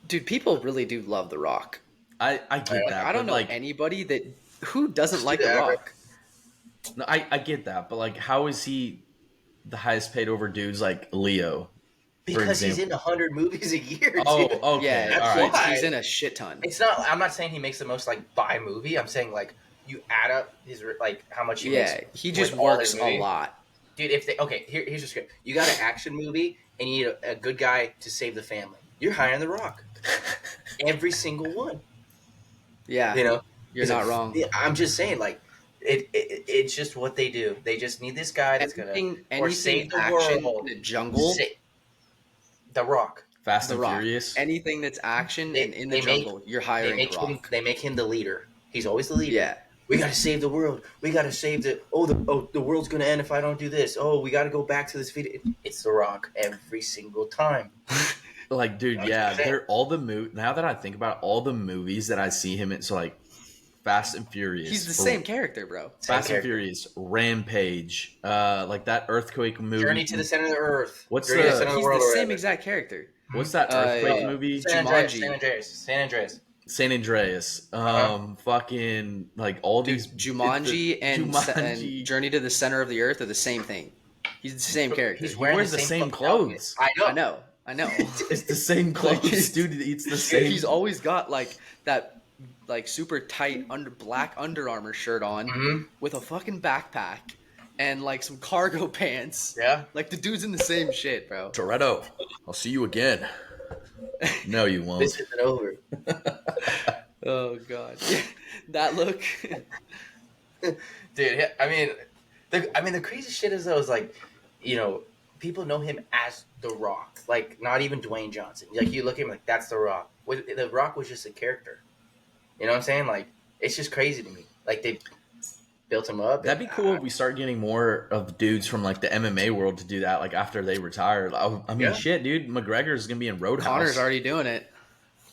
A: Dude, people really do love The Rock.
B: I get
C: Yeah.
A: Like,
B: that,
A: I don't
B: but
A: know
B: like,
A: anybody that who doesn't
C: Just do
A: like The
C: the average.
A: Rock.
B: no, I get that, but like, how is he the highest paid over dudes like Leo, for
C: Because he's in
B: example?
C: 100 movies a year, dude.
B: Oh, okay,
A: Yeah,
B: all
C: That's
B: right.
A: he's
C: why.
A: in a shit ton.
C: It's not. I'm not saying he makes the most like by movie. I'm saying like you add up his like how much he makes
A: Yeah, he just
C: with all his
A: works a
C: movies.
A: lot.
C: Dude, if they okay, here's the script. You got an action movie and you need a good guy to save the family. You're hiring The Rock. Every single one.
A: Yeah,
C: You know,
A: you're not wrong.
C: Yeah, I'm just saying, like it's just what they do. They just need this guy that's gonna or
A: Anything
C: save the
A: action
C: world.
A: in a jungle,
C: The Rock.
B: Fast
A: The
B: and
A: Rock.
B: Furious.
A: Anything that's action and in the
C: They make
A: jungle, you're hiring The Rock.
C: they make him the leader. He's always the leader.
A: Yeah,
C: We gotta save the world. We gotta save the world's gonna end if I don't do this. Oh, we gotta go back to this video. It's The Rock every single time.
B: Like, dude,
C: That's
B: yeah,
C: what I'm saying.
B: they're all the now that I think about it, all the movies that I see him in, so like Fast and Furious.
A: he's the same character, bro.
C: Same
B: Fast and
C: character.
B: Furious, Rampage, like that earthquake movie.
C: Journey to the Center of the Earth.
B: What's
C: Journey to
B: the-
C: Center of
A: He's
C: world
A: the
C: or
A: same
C: whatever.
A: exact character.
B: What's that earthquake
A: Uh,
B: movie?
C: San Andreas.
A: Jumanji.
C: San Andreas. San Andreas.
B: San Andreas. Fucking like all
A: Dude,
B: these
A: Jumanji and
B: Jumanji.
A: Journey to the Center of the Earth are the same thing. He's the same character.
C: He's
B: He
C: wearing
B: wears the same
C: fucking outfit.
B: clothes.
C: I know.
A: I know.
B: It's the same clothes, dude. It's the same.
A: He's always got like that, like super tight black Under Armour shirt on
C: Mhm.
A: with a fucking backpack and like some cargo pants.
C: Yeah.
A: Like the dude's in the same shit, bro.
B: Toretto. I'll see you again. No, you won't.
C: This isn't over.
A: Oh god, that look.
C: Dude, I mean, the crazy shit is though is like, you know, people know him as The Rock, like not even Dwayne Johnson. Like you look at him like that's The Rock. The Rock was just a character. You know what I'm saying? Like it's just crazy to me. Like they built him up.
B: That'd be cool if we start getting more of dudes from like the MMA world to do that, like after they retire. I mean,
C: Yeah.
B: shit, dude. McGregor's gonna be in Roadhouse.
A: Connor's already doing it.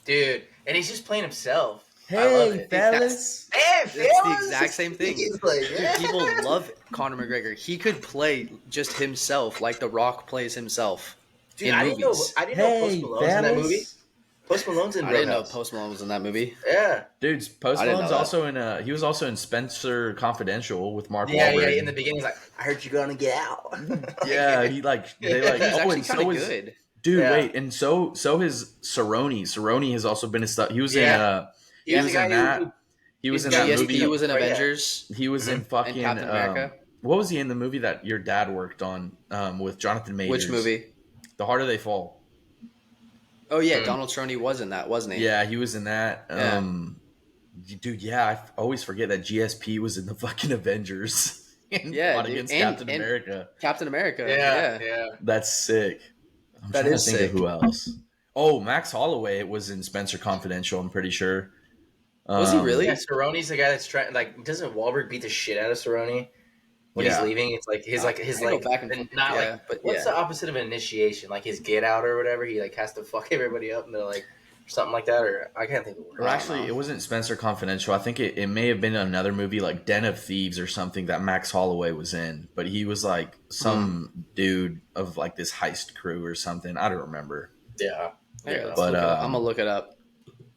C: Dude, and he's just playing himself. I
B: Hey,
C: love it.
B: fellas.
C: Hey,
A: It's the
C: fellas!
A: exact same thing.
C: He's like,
A: Dude,
C: yeah.
A: people love Conor McGregor. He could play just himself, like The Rock plays himself
C: Dude,
A: in
C: I
A: movies.
C: didn't know Post Malone's in that movie. Post Malone's in
A: I didn't know
C: Roadhouse.
A: Post Malone was in that movie.
C: Yeah.
B: Dude's Post
A: I didn't
B: Malone's
A: know that.
B: also in he was also in Spencer Confidential with Mark
C: Yeah,
B: Wahlberg.
C: yeah. In the beginning, he's like, "I heard you're gonna get out."
B: Yeah, he like they like
A: He's
B: oh,
A: actually
B: and so
A: kind of
B: is
A: good.
B: dude.
C: Yeah.
B: Wait, and so his Cerrone. Cerrone has also been in stuff. He was
C: Yeah.
B: he was in that. He was in that
A: GSP
B: movie.
A: was in
C: Oh, yeah.
A: Avengers.
B: He was in fucking
A: And Captain America.
B: what was he in the movie that your dad worked on with Jonathan Majors?
A: Which movie?
B: The Harder They Fall.
A: Oh yeah,
C: Hmm.
A: Donald Trumey was in that, wasn't he?
B: Yeah, he was in that.
A: Yeah.
B: Dude, yeah, I always forget that GSP was in the fucking Avengers. And
A: Yeah,
B: fought
A: dude.
B: against
A: And-
B: Captain
A: and-
B: America.
A: Captain America.
C: Yeah,
A: Yeah.
C: yeah.
B: That's sick. I'm
A: That
B: trying
A: is
B: to think
A: sick.
B: of who else. Oh, Max Holloway was in Spencer Confidential. I'm pretty sure.
A: Was he really?
C: Yeah, Cerrone's the guy that's trying. Like, doesn't Wahlberg beat the shit out of Cerrone when
B: Yeah.
C: he's leaving? It's like his
A: I go back and
C: and
A: forth,
C: not
A: yeah,
C: like
A: but
C: what's
A: yeah.
C: the opposite of an initiation? Like his get out or whatever. He like has to fuck everybody up and they're like or something like that. Or I can't think of the word.
B: Or actually, it wasn't Spencer Confidential. I think it may have been another movie like Den of Thieves or something that Max Holloway was in. But he was like some dude of like this heist crew or something. I don't remember.
C: Yeah.
A: Here,
C: Yeah.
A: let's
B: But,
A: look it up.
B: um,
A: I'm gonna look it up.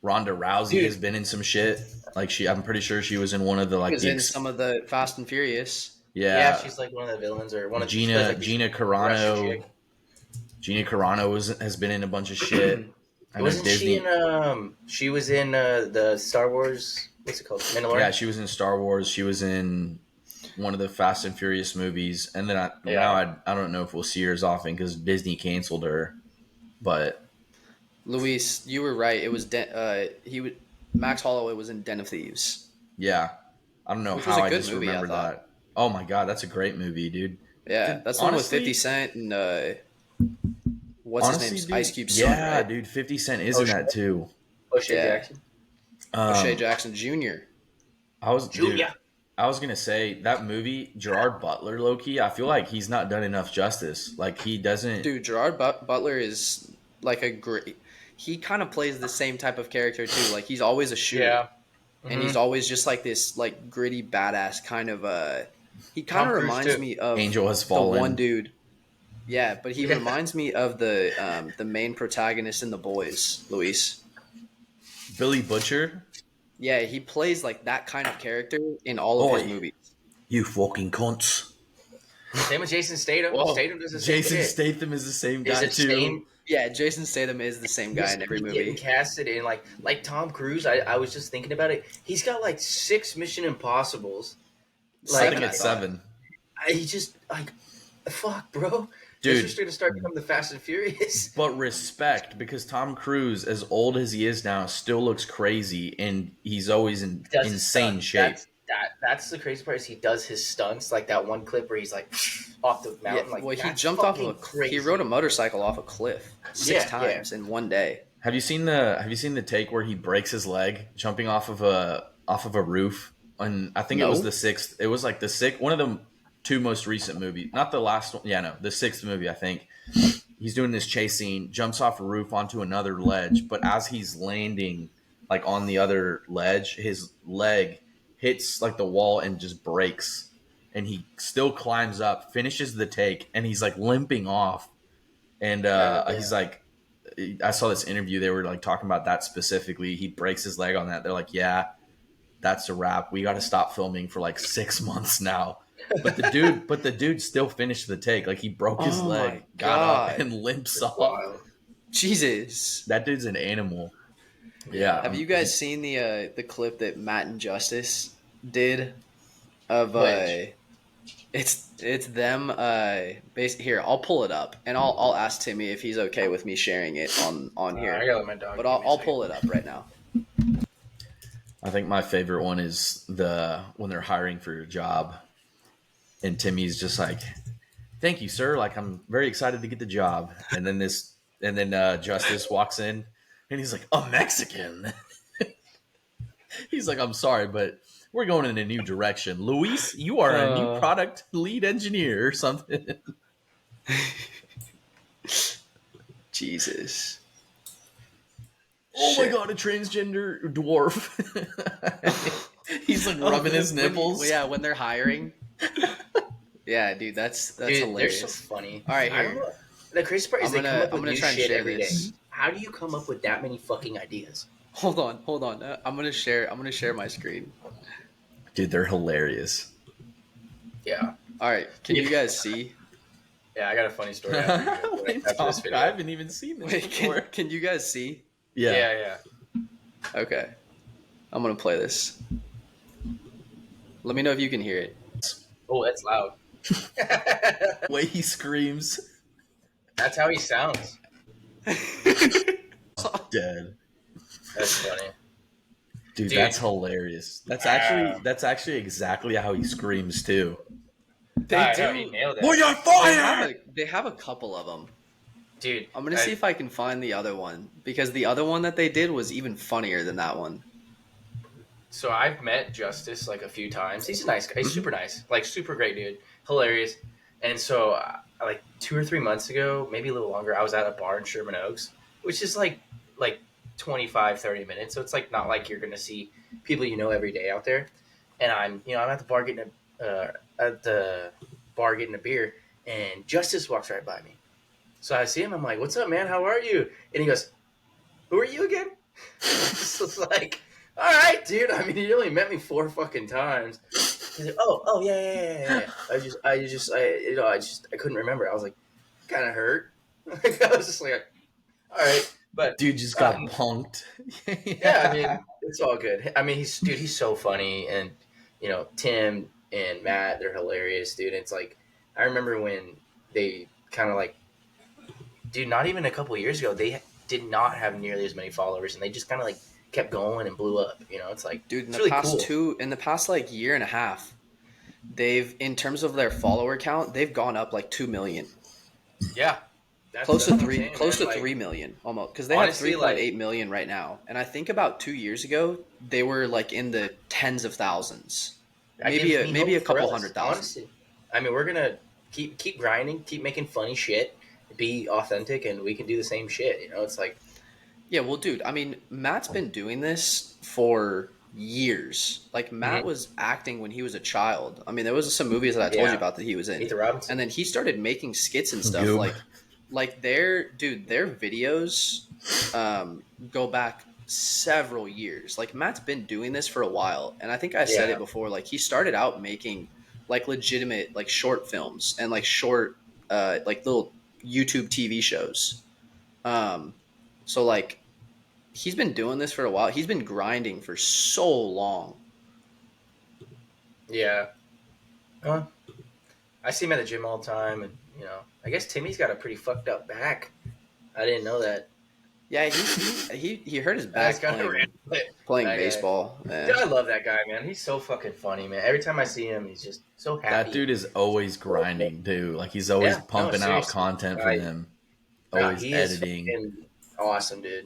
B: Ronda Rousey
C: Dude.
B: has been in some shit. Like I'm pretty sure she was in one of the
A: He
B: like
A: was in some of the Fast and Furious.
C: Yeah, she's like one of the villains or one of she plays, like,
B: Gina
C: this
B: Carano.
C: Russian chick.
B: Gina Carano has been in a bunch of shit. I know
C: Wasn't
B: Disney.
C: she in? She was in the Star Wars. What's it called? Mandalorian.
B: Yeah, she was in Star Wars. She was in one of the Fast and Furious movies. And then
C: Yeah.
B: now I don't know if we'll see her as often because Disney canceled her. But
A: Luis, you were right. It was Max Holloway was in Den of Thieves.
B: yeah, I don't know
A: Which was
B: how
A: a
B: I
A: good
B: just
A: movie, I
B: remembered
A: thought.
B: that. Oh my god, that's a great movie, dude.
A: Yeah,
B: Dude,
A: that's the one with
B: honestly-
A: 50 Cent and what's
B: Honestly,
A: his
B: dude,
A: name? Ice Cube's son,
B: yeah,
A: right?
B: dude, 50 Cent is in
C: O'Shea.
B: that too.
C: O'Shea
A: Yeah.
C: Jackson.
A: O'Shea
B: Um,
A: Jackson Jr.
B: I was dude,
C: Julia.
B: I was gonna say that movie, Gerard Butler, low key. I feel like he's not done enough justice. Like he doesn't.
A: Dude, Gerard Butler is like a great. He kind of plays the same type of character too. Like he's always a shooter,
C: Yeah.
A: and he's always just like this like gritty badass kind of. He kind
C: Tom
A: of
C: Cruise
A: reminds
C: too.
A: me of
B: Angel Has
A: the
B: Fallen.
A: one dude. Yeah, but he
C: Yeah.
A: reminds me of the main protagonist in The Boys, Luis.
B: Billy Butcher.
A: Yeah, he plays like that kind of character in all of his
B: Oi.
A: movies.
B: You fucking cunts.
C: Same with Jason Statham.
B: Whoa.
C: Statham does the same
B: Jason
C: shit.
B: Statham is the same
C: Is
B: guy
C: it
B: too.
C: same?
A: Yeah, Jason Statham is the same guy in every
C: He's
A: movie.
C: getting casted in like Tom Cruise. I was just thinking about it. He's got like 6 Mission Impossibles.
B: I
C: Like
B: think it's 7.
C: he just like, fuck, bro.
B: Dude.
C: They're just gonna start becoming the Fast and Furious.
B: But respect, because Tom Cruise, as old as he is now, still looks crazy, and he's always in
C: Does his
B: insane
C: stunts.
B: shape.
C: That's the crazy part is he does his stunts like that one clip where he's like off the
A: Yeah,
C: mountain. Like,
A: well, he
C: that's
A: jumped off of
C: fucking
A: a
C: crazy.
A: he rode a motorcycle off a cliff six times in one day.
B: Have you seen the take where he breaks his leg jumping off of a roof? And I think it was
A: No.
B: the 6th. It was like the 6th, one of the 2 most recent movies, not the last one. Yeah, no, the 6th movie. I think he's doing this chase scene, jumps off a roof onto another ledge, but as he's landing like on the other ledge, his leg hits like the wall and just breaks, and he still climbs up, finishes the take, and he's like limping off, and he's like, I saw this interview, they were like talking about that specifically. He breaks his leg on that. They're like, yeah, that's a wrap. We got to stop filming for like 6 months now. But the dude still finished the take. Like he broke his
A: Oh
B: leg,
A: my
B: got up,
A: God.
B: and limps off.
C: Wild.
A: Jesus.
B: That dude's an animal. Yeah.
A: Have you guys seen the clip that Matt and Justice did of
C: Which?
A: it's them here, I'll pull it up and I'll ask Timmy if he's okay with me sharing it on here.
C: I gotta let my dog.
A: But
C: give me a
A: I'll
C: second.
A: pull it up right now.
B: I think my favorite one is when they're hiring for your job, and Timmy's just like, "Thank you, sir. Like I'm very excited to get the job." And then Justice walks in, and he's like, "A Mexican." He's like, "I'm sorry, but we're going in a new direction. Luis, you are a new product lead engineer or something."
A: Jesus.
B: Oh
A: Shit.
B: my god, a transgender dwarf. He's like rubbing his nipples.
A: When they're hiring. Yeah, dude, that's
C: Dude,
A: hilarious.
C: they're so funny.
A: All right,
C: I don't
A: here.
C: know. The crazy part is
A: I'm
C: they
A: gonna-
C: come up
A: I'm
C: with
A: gonna
C: new
A: try and
C: shit
A: share
C: every day.
A: this.
C: How do you come up with that many fucking ideas?
A: Hold on. I'm gonna share my screen.
B: Dude, they're hilarious.
C: Yeah,
A: All right, can you guys see?
C: yeah. I got a funny story after,
B: Wait,
C: after this
B: Tom,
C: video.
B: I haven't even seen this
A: Wait,
B: before.
A: can you guys see?
C: Yeah.
A: Okay. I'm gonna play this. Let me know if you can hear it.
C: Oh, that's loud.
B: The way he screams.
C: That's how he sounds.
B: Dead.
C: That's funny.
B: Dude,
C: Dude.
B: that's hilarious. That's actually exactly how he screams too.
A: They
C: I
A: do.
C: know, he nailed it.
B: Boy, you're
A: They have a couple of them.
C: Dude,
A: I'm gonna see if I can find the other one because the other one that they did was even funnier than that one.
C: So I've met Justice like a few times. He's a nice guy. He's super nice. Like super great dude. Hilarious. And so like 2 or 3 months ago, maybe a little longer, I was at a bar in Sherman Oaks, which is like 25, 30 minutes. So it's like not like you're gonna see people you know every day out there. And I'm at the bar getting a beer, and Justice walks right by me. So I see him. I'm like, "What's up, man? How are you?" And he goes, "Who are you again?" So it's like, all right, dude. I mean, you only met me 4 fucking times. He's like, oh, yeah. I couldn't remember. I was like, kind of hurt. Like, I was just like, all right, but
B: Dude just got punked.
C: yeah, I mean, it's all good. I mean, he's so funny, and Tim and Matt, they're hilarious, dude. It's like, I remember when they kind of like, dude, not even a couple of years ago, they did not have nearly as many followers, and they just kind of like kept going and blew up. It's like,
A: Dude, in
C: it's
A: the
C: really
A: past
C: cool.
A: in the past like year and a half, in terms of their follower count, they've gone up like 2 million.
C: Yeah,
A: Close to
C: that's what I'm
A: 3
C: saying,
A: close
C: man.
A: to
C: Like,
A: 3 million almost, because they
C: honestly,
A: have 3.8 million right now, and I think about 2 years ago they were like in the tens of thousands.
C: That gives me
A: maybe a
C: hope for
A: couple
C: us,
A: 100,000.
C: honestly. I mean, we're gonna keep grinding, keep making funny shit, be authentic, and we can do the same shit. You know, it's like,
A: Yeah, well, dude, I mean, Matt's been doing this for years. Like, Matt
C: Mhm.
A: was acting when he was a child. I mean, there was some movies that I told you
C: yeah,
A: about that he was in,
C: Ethan
A: and
C: Robinson.
A: then he started making skits and stuff.
B: Goob.
A: Like their videos, go back several years. Like Matt's been doing this for a while, and I think I said it
C: Yeah,
A: before. Like he started out making like legitimate like short films and like short, like little YouTube TV shows. Um, so like he's been doing this for a while. He's been grinding for so long.
C: yeah. Uh, I see him at the gym all the time, and I guess Timmy's got a pretty fucked up back. I didn't know that.
A: Yeah, he hurt his
C: That's
A: back
C: kind of random.
A: playing
C: That guy.
A: baseball.
C: Dude, I love that guy, man. He's so fucking funny, man. Every time I see him, he's just so
B: That
C: happy.
B: dude is always grinding too. Like he's always
C: Yeah, no,
B: pumping out
C: seriously.
B: content for them.
C: Yeah,
B: Always
C: he is
B: editing.
C: fucking awesome, dude.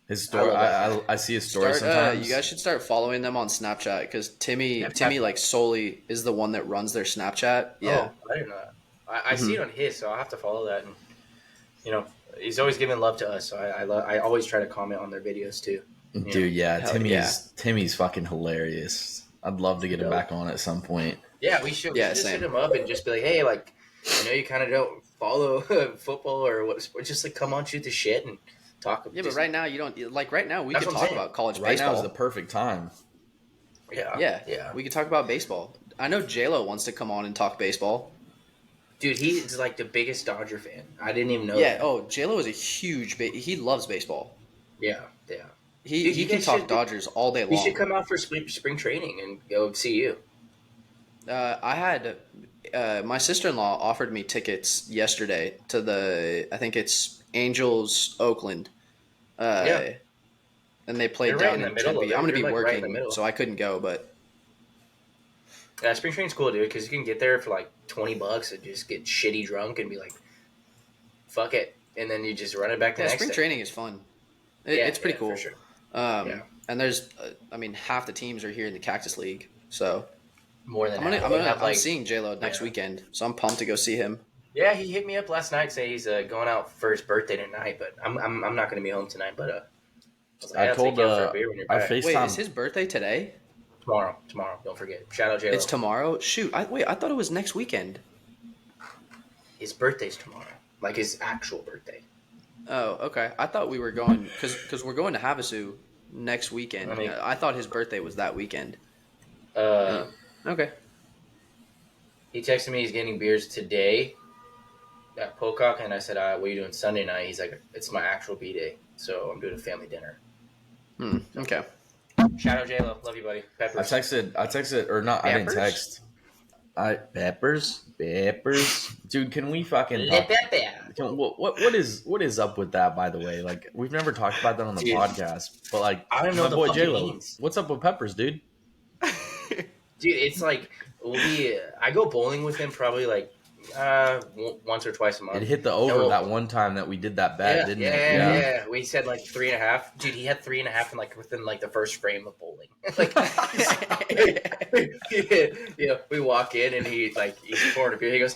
B: His
C: I
B: story.
C: love that guy.
B: I see his story
A: Start.
B: sometimes.
A: You guys should start following them on Snapchat because Timmy
C: Snapchat.
A: like solely is the one that runs their Snapchat. Yeah.
C: Oh, I didn't know that. I see
A: Mhm.
C: it on his, so I'll have to follow that. And you know, he's always giving love to us, so I always try to comment on their videos too.
B: Dude, yeah,
A: Hell yeah.
B: Timmy's fucking hilarious. I'd love to get him back on at some point.
C: Yeah, we should. We
A: Yeah,
C: should just
A: same.
C: hit him up and just be like, hey, like, I know you kind of don't follow football or what sport. Just like come on, shoot the shit and talk.
A: Yeah,
C: just,
A: but right now you don't like. Right now we
C: That's
A: could
C: what I'm
A: talk
C: saying.
A: about college
B: Right now
A: baseball.
B: is the perfect time.
A: Yeah, we could talk about baseball. I know J-Lo wants to come on and talk baseball.
C: Dude, he's like the biggest Dodger fan. I didn't even know.
A: Yeah.
C: That.
A: Oh, J-Lo is a huge. He loves baseball.
C: Yeah, yeah.
A: He
C: Dude,
A: he
C: you
A: can
C: guys
A: talk
C: should-
A: Dodgers all day
C: We should
A: long.
C: come out for spring training and go see you.
A: I had my sister-in-law offered me tickets yesterday to I think it's Angels Oakland.
C: Yeah.
A: And they played
C: You're right
A: down
C: in the
A: in
C: middle of
A: Tempe.
C: it.
A: I'm going to be
C: You're, like, right in the
A: working,
C: middle.
A: so I couldn't go, but
C: Yeah, spring training's cool, dude, because you can get there for like $20 and just get shitty drunk and be like, "Fuck it," and then you just run it back the
A: yeah,
C: next
A: spring
C: day.
A: training is fun.
C: Yeah,
A: It's pretty cool.
C: for sure.
A: Yeah. And there's, I mean, half the teams are here in the Cactus League, so
C: More than half. They have,
A: I'm seeing J-Lo next
C: yeah.
A: weekend, so I'm pumped to go see him.
C: Yeah, he hit me up last night, say he's going out for his birthday tonight, but I'm not going to be home tonight. But I was like,
B: I
C: I'll
B: told
C: take you out for a beer when you're
B: I
C: back.
A: Wait,
B: FaceTime.
A: is his birthday today?
C: Tomorrow. Don't forget. Shout out J-Lo.
A: It's tomorrow. Shoot, I thought it was next weekend.
C: His birthday's tomorrow, like his actual birthday.
A: Oh, okay. I thought we were going because we're going to Havasu next weekend.
C: I mean-
A: I thought his birthday was that weekend.
C: Uh,
A: Okay.
C: He texted me he's getting beers today at Pocock, and I said, "What are you doing Sunday night?" He's like, "It's my actual B day, so I'm doing a family dinner."
A: Okay.
C: Shout out J-Lo. Love you, buddy.
B: I
C: Peppers.
B: texted, or not. I didn't
A: Peppers?
B: text. Peppers, dude. Can we fucking
C: Le
B: talk?
C: Pepe.
B: What is up with that? By the way, like we've never talked about that on the
C: Dude.
B: podcast, but like
C: I don't know
B: my
C: what the
B: boy
C: fuck it
B: J-Lo,
C: means.
B: what's up with Peppers, dude?
C: Dude, it's like I go bowling with him probably like once or twice a month.
B: It hit the over
C: No.
B: that one time that we did that bet, didn't it?
C: Yeah. We said like 3.5. Dude, he had 3.5 in like within like the first frame of bowling. Like, we walk in and he's pouring a beer. He goes,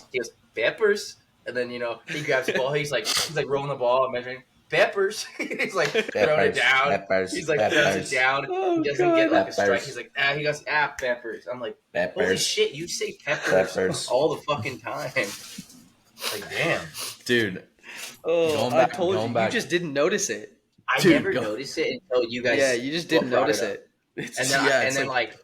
C: Peppers, and then he grabs the ball. He's like rolling the ball and measuring. Peppers. He's like throwing it down.
B: Peppers,
C: He's like
B: peppers.
C: throws it down.
A: Oh,
C: He doesn't get like a strike.
B: Peppers.
C: He's like, he goes, Peppers. I'm like, holy
B: Peppers,
C: shit, you say peppers,
B: Peppers.
C: all the fucking time. Like, damn.
B: dude.
A: Oh,
B: Going
A: I
B: back-
A: told
B: going
A: you.
B: back-
A: You just didn't notice it.
C: I
B: Dude,
C: never
B: go-
C: noticed it until you guys.
A: Yeah, you just didn't
C: brought
A: notice
C: up.
A: it. It's,
C: And then,
A: yeah,
C: and
A: it's
C: then
A: like,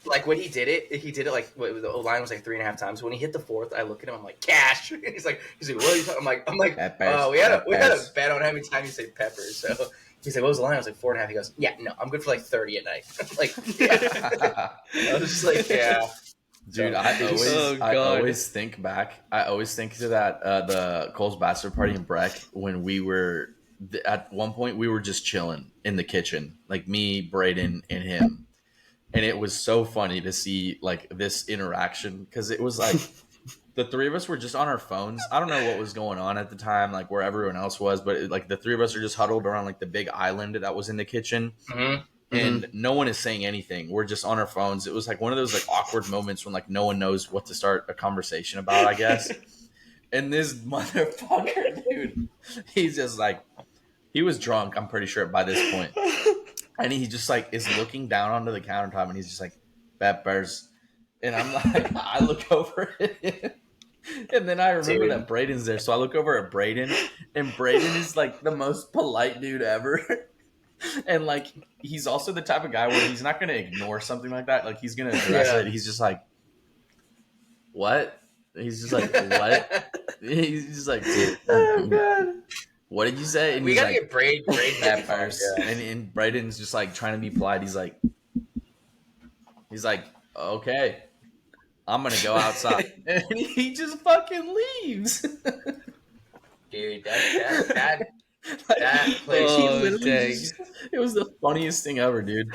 C: like when he did it like the line was like 3.5 times. When he hit the fourth, I look at him. I'm like, cash. He's like, what are you talking? I'm like,
B: Peppers,
C: we had a
B: peppers.
C: bet on how many times you say peppers. So he's like, what was the line? I was like 4.5. He goes, yeah, no, I'm good for like 30 a night. I'm like, yeah. I was just like, yeah.
B: Dude,
A: Oh,
B: I
A: God.
B: always think back. I always think to that the Cole's bachelor party in Breck when we were at one point we were just chilling in the kitchen, like me, Braden, and him, and it was so funny to see like this interaction because it was like the three of us were just on our phones. I don't know what was going on at the time, like where everyone else was, but like the three of us are just huddled around like the big island that was in the kitchen.
C: Mm-hmm.
B: and no one is saying anything. We're just on our phones. It was like one of those like awkward moments when like no one knows what to start a conversation about, I guess. And this motherfucker, dude, he's just like, he was drunk, I'm pretty sure by this point. And he just like is looking down onto the countertop and he's just like, peppers. And I'm like, I look over at him. And then I remember that Braden's there. So I look over at Braden, and Braden is like the most polite dude ever. And like, he's also the type of guy where he's not going to ignore something like that. Like, he's going to address it. He's just like, what? He's just like, what? He's just like, oh, God. What did you say? And
C: we gotta
B: like,
C: get Braid
B: that first. Yeah. And Braden's just like trying to be polite. He's like, okay, I'm gonna go outside, and he just fucking leaves.
C: Dude, that place.
B: It was the funniest thing ever, dude.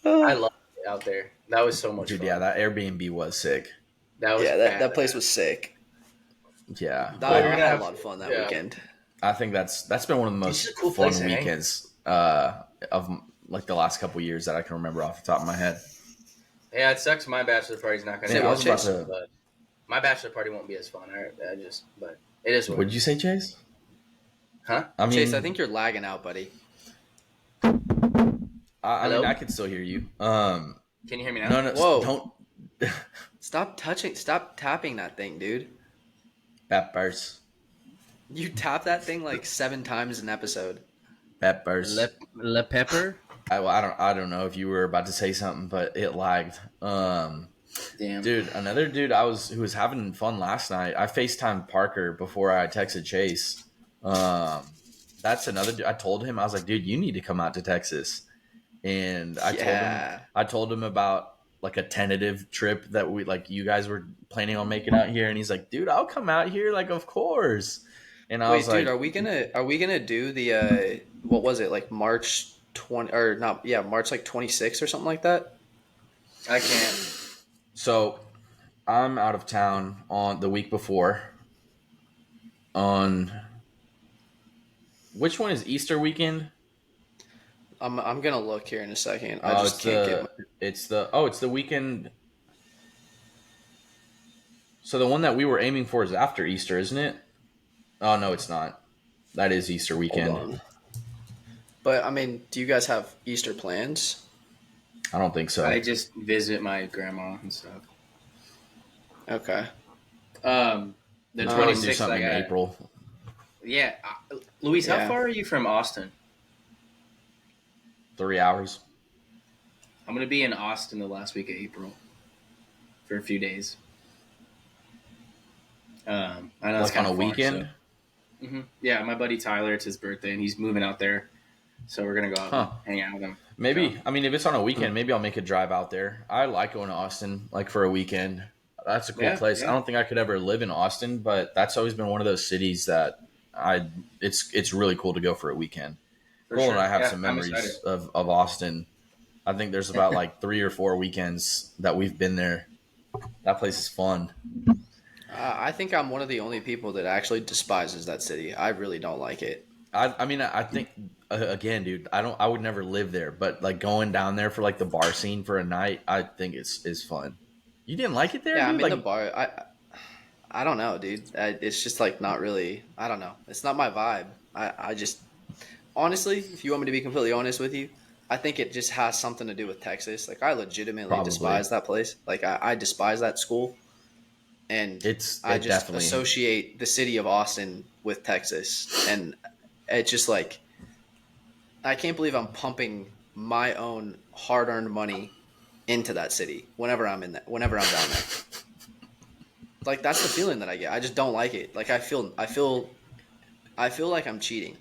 C: I loved it out there. That was so much fun.
B: Yeah, that Airbnb was sick.
C: That was
A: that place was sick.
B: Yeah,
A: I had a lot of fun that weekend.
B: I think that's been one of the most fun weekends of like the last couple years that I can remember off the top of my head.
C: Yeah, it sucks. My bachelor party's not going to. But my bachelor party won't be as fun. But it is.
B: What did you say, Chase?
C: Huh?
A: Chase, I think you're lagging out, buddy.
B: I mean, I can still hear you.
C: Can you hear me now?
B: No,
A: whoa! Don't stop tapping that thing, dude.
B: Peppers.
A: You tap that thing like 7 times an episode.
B: Peppers.
D: Le pepper.
B: I don't know if you were about to say something, but it lagged.
C: Damn,
B: dude, another dude who was having fun last night. I FaceTimed Parker before I texted Chase. That's another dude. I told him, I was like, dude, you need to come out to Texas. And I told him about like a tentative trip that you guys were planning on making out here, and he's like, dude, I'll come out here, like, of course. And I was like,
A: dude, are we gonna do the what was it, like March 20 or not? Yeah, March like 26 or something like that.
C: I can't.
B: So I'm out of town on the week before. On which one is Easter weekend?
A: I'm gonna look here in a second. I just can't get.
B: It's the weekend. So the one that we were aiming for is after Easter, isn't it? Oh no, it's not. That is Easter weekend.
A: But I mean, do you guys have Easter plans?
B: I don't think so.
C: I just visit my grandma and stuff.
A: Okay.
C: The 26th,
B: something in April.
C: Yeah, Luis, how far are you from Austin?
B: 3 hours.
C: I'm gonna be in Austin the last week of April for a few days. I know it's kind of
B: on a weekend.
C: So. Mm-hmm. Yeah, my buddy Tyler, it's his birthday, and he's moving out there, so we're gonna go out and hang out with him.
B: Maybe I mean, if it's on a weekend, maybe I'll make a drive out there. I like going to Austin, like for a weekend. That's a cool place. Yeah. I don't think I could ever live in Austin, but that's always been one of those cities that it's really cool to go for a weekend. Cool, and I have some memories of Austin. I think there's about like 3 or 4 weekends that we've been there. That place is fun.
A: I think I'm one of the only people that actually despises that city. I really don't like it.
B: I mean, I think again, dude, I would never live there, but like going down there for like the bar scene for a night, I think is fun. You didn't like it there?
A: Yeah,
B: dude?
A: I'm in the bar. I don't know, dude. It's just like not really. I don't know. It's not my vibe. I just honestly, if you want me to be completely honest with you, I think it just has something to do with Texas. Like I legitimately despise that place. Like I despise that school. And I just associate the city of Austin with Texas. And it's just like, I can't believe I'm pumping my own hard-earned money into that city whenever I'm down there. Like, that's the feeling that I get. I just don't like it. Like, I feel like I'm cheating.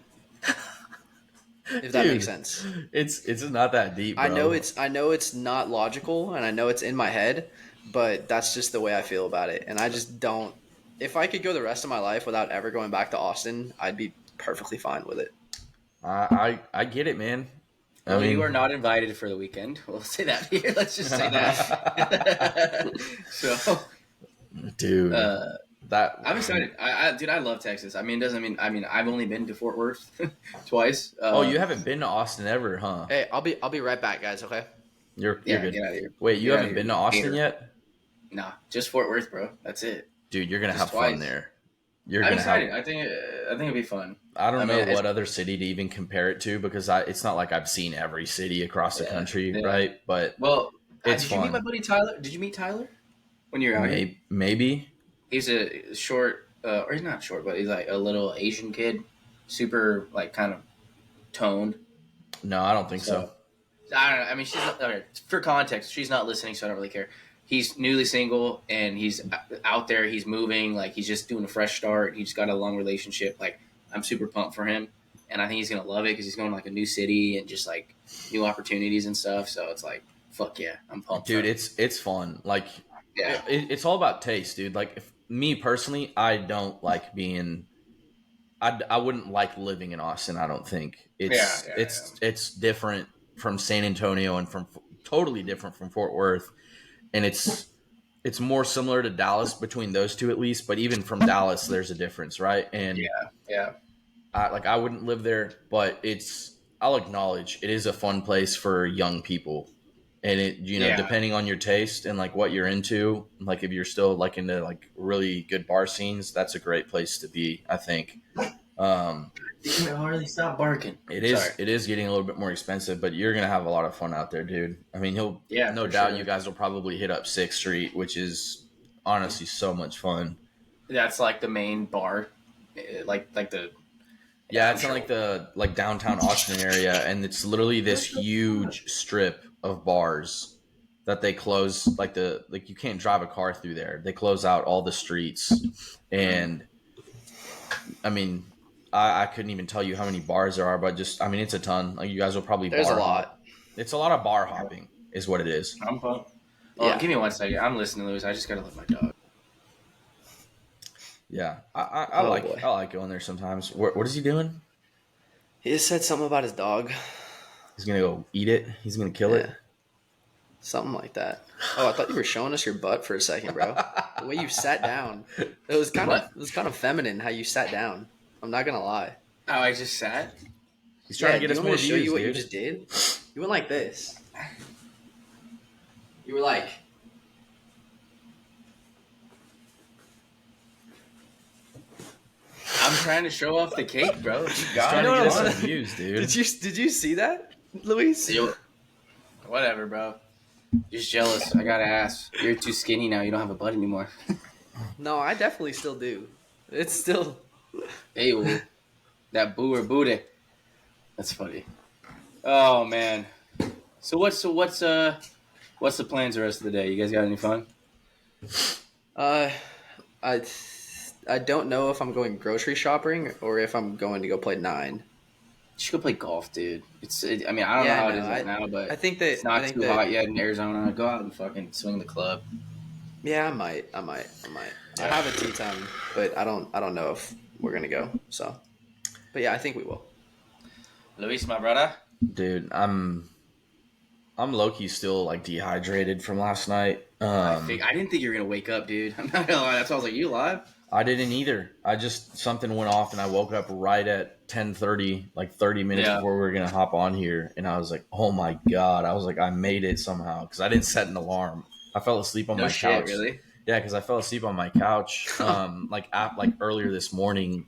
A: If that makes sense.
B: It's not that deep, bro.
A: I know it's not logical, and I know it's in my head, but that's just the way I feel about it. And I just don't. If I could go the rest of my life without ever going back to Austin, I'd be perfectly fine with it.
B: I get it, man.
C: I mean, you are not invited for the weekend. We'll say that here. Let's just say that. So,
B: dude,
C: I'm excited. Dude, I love Texas. I mean, it doesn't mean. I mean, I've only been to Fort Worth twice.
B: Oh, you haven't been to Austin ever, huh?
A: Hey, I'll be right back, guys. Okay.
B: You're
C: Yeah,
B: good.
C: get out of here.
B: Wait, you
C: Get out of
B: haven't
C: here,
B: been to
C: you
B: Austin
C: hater.
B: yet?
C: Nah, just Fort Worth, bro. That's it.
B: Dude, you're gonna
C: Just
B: have fun
C: twice.
B: there. You're
C: I'm
B: gonna have.
C: excited. I think it'll be fun.
B: I don't
C: I
B: know
C: mean,
B: what other city to even compare it to because it's not like I've seen every city across the country,
C: yeah.
B: right? But
C: Well,
B: it's
C: did you meet my
B: fun.
C: buddy Tyler? Did you meet Tyler when you were out here?
B: Maybe.
C: He's a short, or he's not short, but he's like a little Asian kid, super like kind of toned.
B: No, I don't think so.
C: I don't know. I mean, she's not, okay, for context, she's not listening, so I don't really care. He's newly single and he's out there. He's moving, like he's just doing a fresh start. He just got a long relationship. Like I'm super pumped for him, and I think he's gonna love it because he's going to like a new city and just like new opportunities and stuff. So it's like, fuck yeah, I'm pumped.
B: Dude, it's fun. Like,
C: yeah,
B: it's all about taste, dude. Like, me personally, I don't like being. I wouldn't like living in Austin. I don't think it's different from San Antonio and from totally different from Fort Worth, and it's more similar to Dallas between those two at least. But even from Dallas, there's a difference, right? And
C: yeah.
B: I wouldn't live there, but I'll acknowledge it is a fun place for young people. And it, depending on your taste and like what you're into, like if you're still like into like really good bar scenes, that's a great place to be, I think.
C: Damn it, Harley, stop barking.
B: It is getting a little bit more expensive, but you're gonna have a lot of fun out there, dude. I mean, no doubt
C: sure.
B: you guys will probably hit up 6th Street, which is honestly so much fun.
C: That's like the main bar, like the.
B: Yeah, it's in like the downtown Austin area, and it's literally this huge strip of bars that they close. Like you can't drive a car through there. They close out all the streets, and I mean, I couldn't even tell you how many bars there are, but it's a ton. Like you guys will probably
A: There's a lot.
B: It's a lot of bar hopping, is what it is.
C: I'm pumped. Oh, give me 1 second. I'm listening, Louis. I just gotta let my dog.
B: Yeah, I like going there sometimes. What is he doing?
A: He just said something about his dog.
B: He's gonna go eat it. He's gonna kill it.
A: Something like that. Oh, I thought you were showing us your butt for a second, bro. The way you sat down, it was kind of feminine how you sat down. I'm not gonna lie.
C: Oh, I just sat.
B: He's trying to get us more views.
A: Show you what
B: dude.
A: you just did. You went like this. You were like.
C: I'm trying to show off the cake, bro. You got
B: trying
C: it.
B: to get us some views, dude.
A: Did you see that, Luis?
C: Whatever, bro. Just jealous. I gotta ask. You're too skinny now. You don't have a butt anymore.
A: No, I definitely still do. It's still.
C: Hey, that booer booty. That's funny. Oh man. So what's the plans the rest of the day? You guys got any fun?
A: I don't know if I'm going grocery shopping or if I'm going to go play 9.
C: You should go play golf, dude. I don't know how it is right now, but
A: I think that
C: it's not too hot yet in Arizona. Go out and fucking swing the club.
A: Yeah, I might. I have a tee time, but I don't know if we're gonna go. So, but yeah, I think we will.
C: Luis, my brother.
B: Dude, I'm low-key still like dehydrated from last night.
C: I didn't think you were gonna wake up, dude. I'm not gonna lie. That's why I was like, you alive?
B: I didn't either. Something went off and I woke up right at 10:30, like 30 minutes before we were going to hop on here. And I was like, oh my God. I was like, I made it somehow because I didn't set an alarm. I fell asleep on my couch.
C: Really?
B: Yeah, because I fell asleep on my couch like earlier this morning.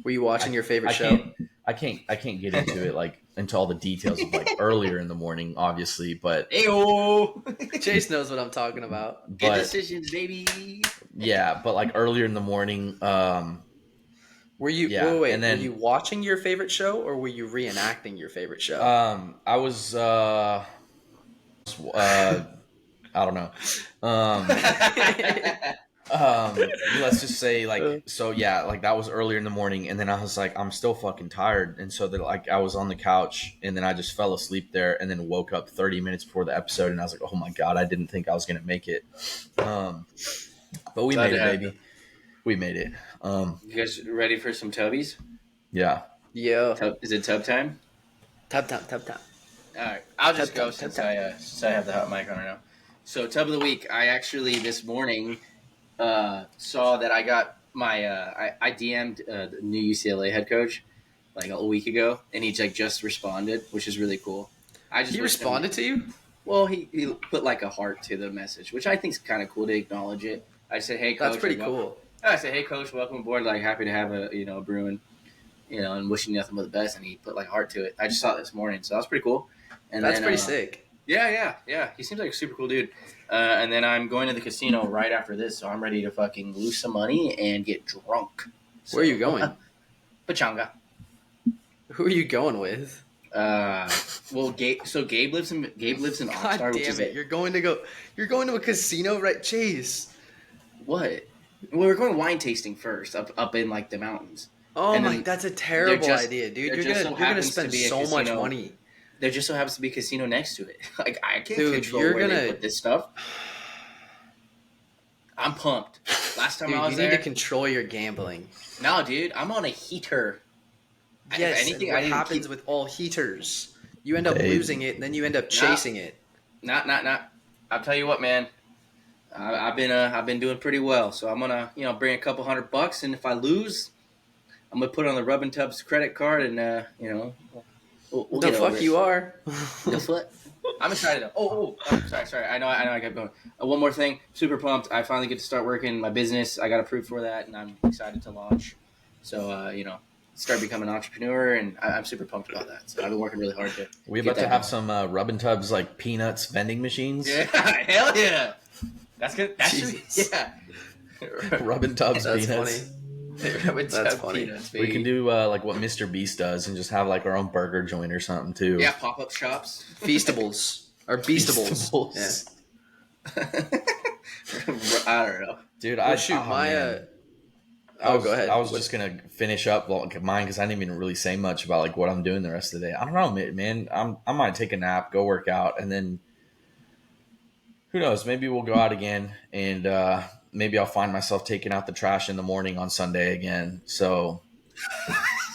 A: Were you watching your favorite show?
B: I can't get into it like into all the details of like earlier in the morning, obviously, but
A: Chase knows what I'm talking about.
C: Good decisions, baby.
B: Yeah, but like earlier in the morning,
A: were you wait, and then were you watching your favorite show or were you reenacting your favorite show?
B: I was I don't know. Let's just say like so yeah, like that was earlier in the morning and then I was like I'm still fucking tired and so that like I was on the couch and then I just fell asleep there and then woke up 30 minutes before the episode and I was like, oh my God, I didn't think I was gonna make it. But we made it, baby. We made it.
C: You guys ready for some tubbies?
B: Yeah.
A: Yeah.
C: Is it tub time?
A: Tub time.
C: All right, I'll just go since I have the hot mic on right now. So tub of the week, I actually this morning saw that I got I DM'd the new UCLA head coach like a week ago, and he like just responded, which is really cool. I just
A: He
C: wished him.
A: responded to you?
C: Well, he put like a heart to the message, which I think is kind of cool to acknowledge it. I said, "Hey, coach."
A: That's pretty
C: like,
A: cool.
C: I said, "Hey, coach, welcome aboard. Like, happy to have a Bruin, and wishing you nothing but the best." And he put like a heart to it. I just saw it this morning, so that was pretty cool. And
A: That's
C: then,
A: pretty sick.
C: Yeah. He seems like a super cool dude. And then I'm going to the casino right after this, so I'm ready to fucking lose some money and get drunk. So,
A: Where are you going?
C: Pachanga.
A: Who are you going with?
C: Well, Gabe. So Gabe lives in
A: God
C: Oxnard, which
A: damn
C: is
A: it! You're going to a casino, right, Chase?
C: what? Well, we're going wine tasting first, up in like the mountains.
A: Oh
C: And
A: my,
C: then
A: that's a terrible
C: just-
A: idea, dude.
C: there
A: You're
C: just so
A: gonna
C: happens to
A: spend
C: be a
A: so much
C: casino.
A: money.
C: There just so happens to be a casino next to it. Like I can't
A: Dude,
C: control
A: you're
C: where they
A: gonna-
C: put this stuff. I'm pumped. Last time
A: Dude,
C: I was
A: you need
C: there,
A: to control your gambling.
C: no, dude, I'm on a heater.
A: Yes,
C: if anything,
A: and what
C: I need to
A: happens
C: keep.
A: with all heaters? You end up
B: Hey.
A: losing it, and then you end up chasing it.
C: Not. I'll tell you what, man. I've been doing pretty well, so I'm gonna bring a couple $100, and if I lose, I'm gonna put it on the Rubbin Tubs credit card, and we'll
A: the
C: get over
A: fuck
C: it.
A: you are?
C: The foot. I'm excited. Sorry. I know I kept going. One more thing. Super pumped. I finally get to start working my business. I got approved for that, and I'm excited to launch. So start becoming an entrepreneur, and I'm super pumped about that. So I've been working really hard to.
B: We
C: get
B: about to
C: that
B: have
C: going.
B: some Rubbin Tubs like peanuts vending machines.
C: Yeah, hell yeah. That's good. That's
A: Jesus.
C: yeah.
B: Rubbin Tubs
A: That's
B: peanuts.
A: funny.
C: That's
A: That's funny.
C: Peanuts,
B: We can do like what Mr. Beast does and just have like our own burger joint or something too.
C: pop up shops.
A: Feastables or Beastables.
B: Feastables.
C: I don't know.
B: Dude,
A: Oh, shoot,
B: man.
A: Oh, go ahead.
B: I was just gonna finish up like mine because I didn't even really say much about like what I'm doing the rest of the day. I don't know, man. I might take a nap, go work out, and then who knows? Maybe we'll go out again, and maybe I'll find myself taking out the trash in the morning on Sunday again. So,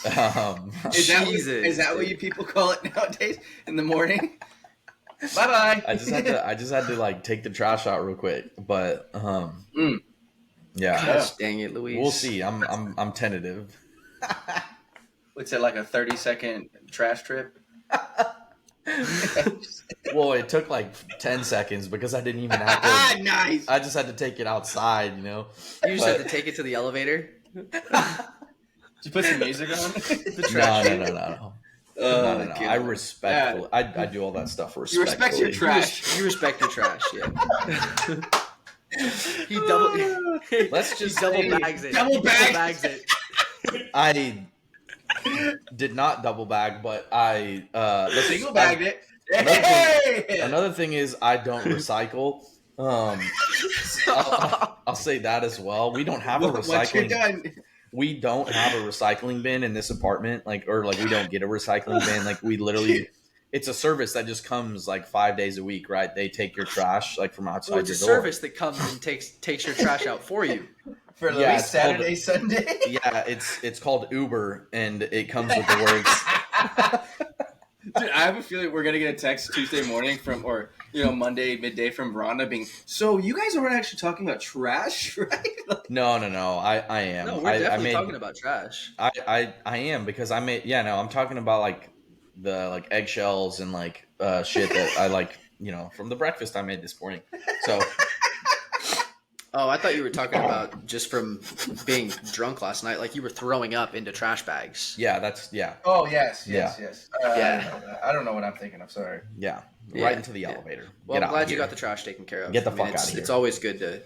C: Is that
A: Jesus,
C: what
A: dude.
C: you people call it nowadays in the morning? Bye bye.
B: I just had to like take the trash out real quick, but yeah,
A: Gosh dang it, Luis.
B: we'll see. I'm tentative.
C: What's it like a 30-second trash trip?
B: Well, it took like 10 seconds because I didn't even have to.
C: Nice.
B: I just had to take it outside, you know.
A: You just had to take it to the elevator.
C: Did you put some music on?
A: The trash.
B: No. No. I respectfully, I do all that stuff
C: You
B: respectfully.
C: respect your trash.
A: You respect your trash, yeah. He double.
B: Let's just
A: double
B: say
A: bags it.
C: Double
A: He
C: bags.
A: it.
B: I did not double bag, but I
C: Single bagged it.
B: Another
C: Hey!
B: thing, another thing is I don't recycle. I'll say that as well. We don't have a
C: Once you're
B: recycling.
C: done.
B: We don't have a recycling bin in this apartment, we don't get a recycling bin. Like we literally, it's a service that just comes like 5 days a week, right? They take your trash like from outside
A: Well, it's a
B: your door.
A: service that comes and takes your trash out for you.
C: For
B: Yeah,
C: Louis
B: it's called-
C: Saturday, Sunday.
B: Yeah, it's called Uber, and it comes with the words.
C: Dude, I have a feeling we're gonna get a text Tuesday morning or Monday midday from Rhonda being, so you guys aren't actually talking about trash, right?
B: No. I am.
A: No, we're
B: I
A: definitely
B: made,
A: talking about trash.
B: I am because I made. Yeah, no, I'm talking about like the like eggshells and like shit that I like. From the breakfast I made this morning. So.
A: Oh, I thought you were talking about just from being drunk last night, like you were throwing up into trash bags.
B: Yeah, that's yeah.
C: Oh yes.
B: Yeah.
C: I don't know what I'm thinking. I'm sorry.
B: Yeah,
A: Yeah,
B: right into the
A: yeah.
B: elevator.
A: Well,
B: Get
A: I'm
B: out
A: glad
B: of
A: you
B: here.
A: got the trash taken care of.
B: Get the
A: I mean,
B: fuck
A: it's,
B: outta here.
A: It's always good to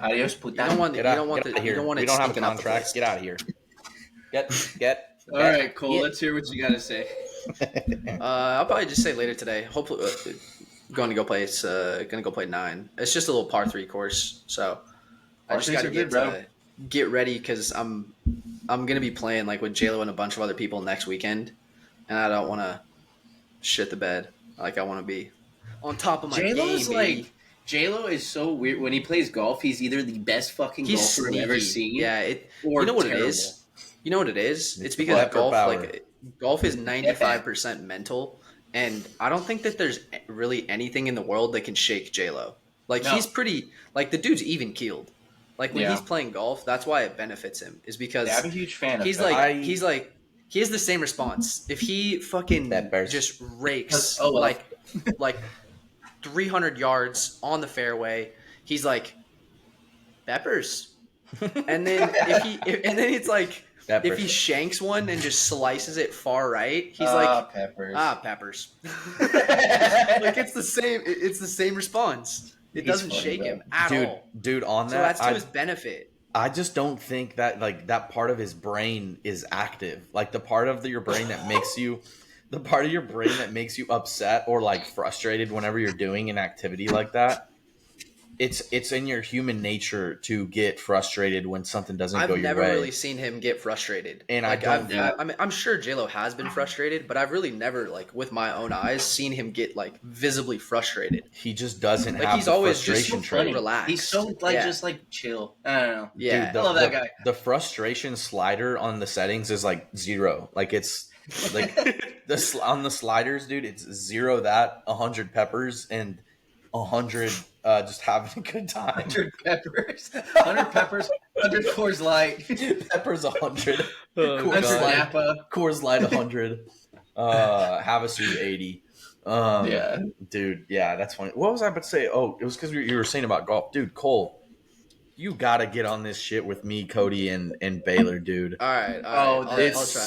C: Adios,
A: You
C: puta.
A: don't want
B: Get out,
A: you don't want
B: get
A: the
B: out of here.
A: you don't want
B: We
A: it
B: don't have a
A: stinking up the
B: contract.
A: place.
B: Get out of here. Get.
C: All right, Cole. Let's hear what you got to say.
A: I'll probably just say later today. Hopefully, going to go play. It's gonna go play 9. It's just a little par 3 course, so I just
C: Par
A: got to
C: threes are good, bro.
A: get ready because I'm gonna be playing like with JLo and a bunch of other people next weekend, and I don't want to shit the bed. Like I want to be on top of my
C: J-Lo's
A: game. baby.
C: J-Lo is so weird. When he plays golf, he's either the best fucking
A: He's
C: golfer I've ever
A: sneaky.
C: seen.
A: Yeah,
C: or
A: you know what
C: terrible.
A: it is. You know what it is? It's because
B: Pepper
A: golf,
B: power.
A: like golf, is 95% mental, and I don't think that there's really anything in the world that can shake J Lo. Like
C: No.
A: he's pretty, like the dude's even keeled. Like when he's playing golf, that's why it benefits him. Is because
C: I'm a huge fan of
A: he's
C: that.
A: like he has the same response. If he fucking
B: Peppers.
A: just rakes
C: Oh, well.
A: like 300 yards on the fairway, he's like peppers. And then and then it's like
B: Peppers.
A: if he shanks one and just slices it far right, he's like
C: peppers.
A: peppers. Like it's the same response. It
C: He's
A: doesn't
C: funny,
A: shake
C: bro.
A: him at all.
B: Dude, on
A: So
B: that,
A: that's to his benefit.
B: I just don't think that like that part of his brain is active. Like the part of your brain that makes you upset or like frustrated whenever you're doing an activity like that. It's in your human nature to get frustrated when something doesn't go your way.
A: I've never really seen him get frustrated,
B: and
A: like,
B: I don't.
A: I mean, I'm sure J-Lo has been frustrated, but I've really never, like, with my own eyes, seen him get like visibly frustrated.
B: He just doesn't
A: Like
B: have
A: he's
B: the
A: always
B: frustration
A: just
B: trait.
A: relaxed.
C: He's so just like chill. I don't know.
A: Yeah,
B: Dude,
C: I love that guy.
B: The frustration slider on the settings is like 0. Like it's like on the sliders, dude. It's 0 that 100 peppers and 100 just having a good time.
C: 100 peppers, 100 peppers, 100 Coors Light,
B: Peppers 100,
C: Coors Napa.
B: Coors Light 100, Havasu 80.
C: Yeah,
B: dude, yeah, that's funny. What was I about to say? Oh, it was because you were saying about golf, dude. Cole, you gotta get on this shit with me, Cody, and Baylor, dude.
A: All right.
C: Oh,
A: I'll
B: It's
A: try.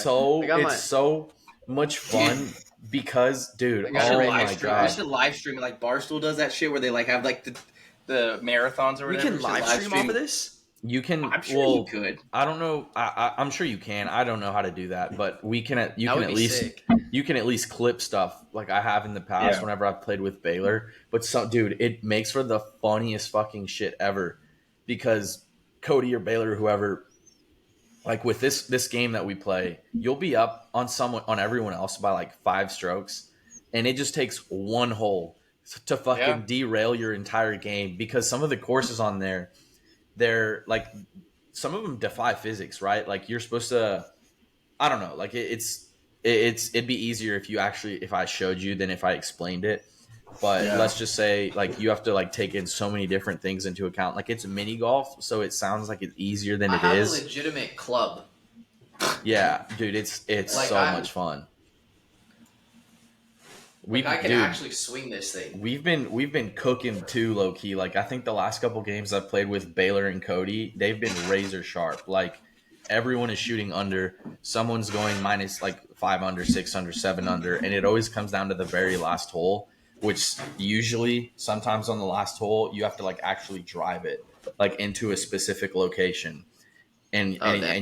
B: so much fun because, dude,
A: I got
B: oh
A: your
B: my
C: we
B: god,
C: should live stream it like Barstool does that shit where they like have like the marathons or
A: We
C: whatever.
A: can live stream off of this.
B: you can.
C: I'm sure you could.
B: I don't know. I'm sure you can. I don't know how to do that, but we can. You
A: That
B: can
A: would
B: at
A: be
B: least.
A: sick.
B: You can at least clip stuff like I have in the past
C: Yeah.
B: whenever I've played with Baylor. But dude, it makes for the funniest fucking shit ever because Cody or Baylor or whoever, like with this game that we play, you'll be up on everyone else by like 5 strokes, and it just takes one hole to fucking derail your entire game because some of the courses on there, they're like some of them defy physics, right? Like you're supposed to, I don't know, like it'd be easier if I showed you than if I explained it. But let's just say like you have to like take in so many different things into account. Like it's mini golf, so it sounds like it's easier than
A: I
B: it
A: have
B: is.
A: a legitimate club.
B: Yeah, dude, it's
A: Like,
B: so much fun.
A: I can actually swing this thing.
B: We've been cooking too, low key. Like I think the last couple games I've played with Baylor and Cody, they've been razor sharp. Like everyone is shooting under. Someone's going minus like 5 under, 6 under, 7 under, and it always comes down to the very last hole. Which usually, sometimes on the last hole, you have to like actually drive it like into a specific location, and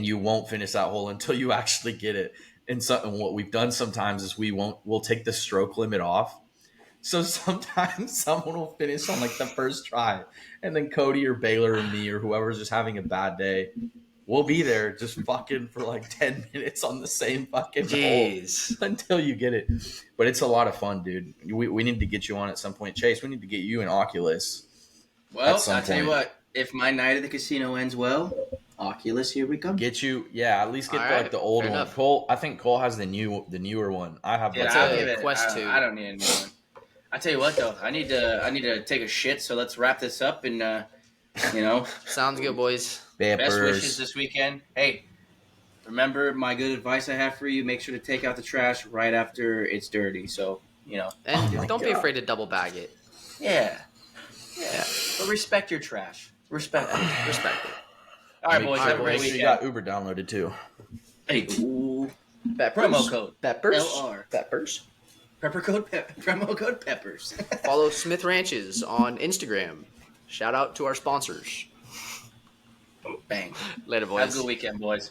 B: you won't finish that hole until you actually get it. And what we've done sometimes is we'll take the stroke limit off. So sometimes someone will finish on like the first try, and then Cody or Baylor or me or whoever's just having a bad day, we'll be there just fucking for like 10 minutes on the same fucking hole until you get it. But it's a lot of fun, dude. We need to get you on at some point. Chase, we need to get you an Oculus.
C: Well, I'll tell you what. If my night at the casino ends well, Oculus, here we come.
B: Get you, at least get like the old one.
A: enough.
B: Cole, I think Cole has the newer one. I have
C: Yeah,
A: I'll
C: I'll
A: give
C: give
A: it
C: it.
A: Quest 2.
C: I don't need a new one. I tell you what, though, I need to take a shit. So let's wrap this up and
A: Sounds good, boys.
C: best wishes this weekend. Hey, remember my good advice I have for you. Make sure to take out the trash right after it's dirty. So
A: And don't be afraid to double bag it.
C: yeah. But respect your trash. Respect it. All right, boys. Have a great
B: Make sure
C: weekend.
B: you got Uber downloaded too.
C: Hey, ooh.
A: Peppers.
C: Promo code
A: Peppers.
C: LR.
A: Peppers.
C: Promo code Peppers.
A: Follow Smith Ranches on Instagram. Shout out to our sponsors.
C: Bang.
A: Later, boys.
C: Have a good weekend, boys.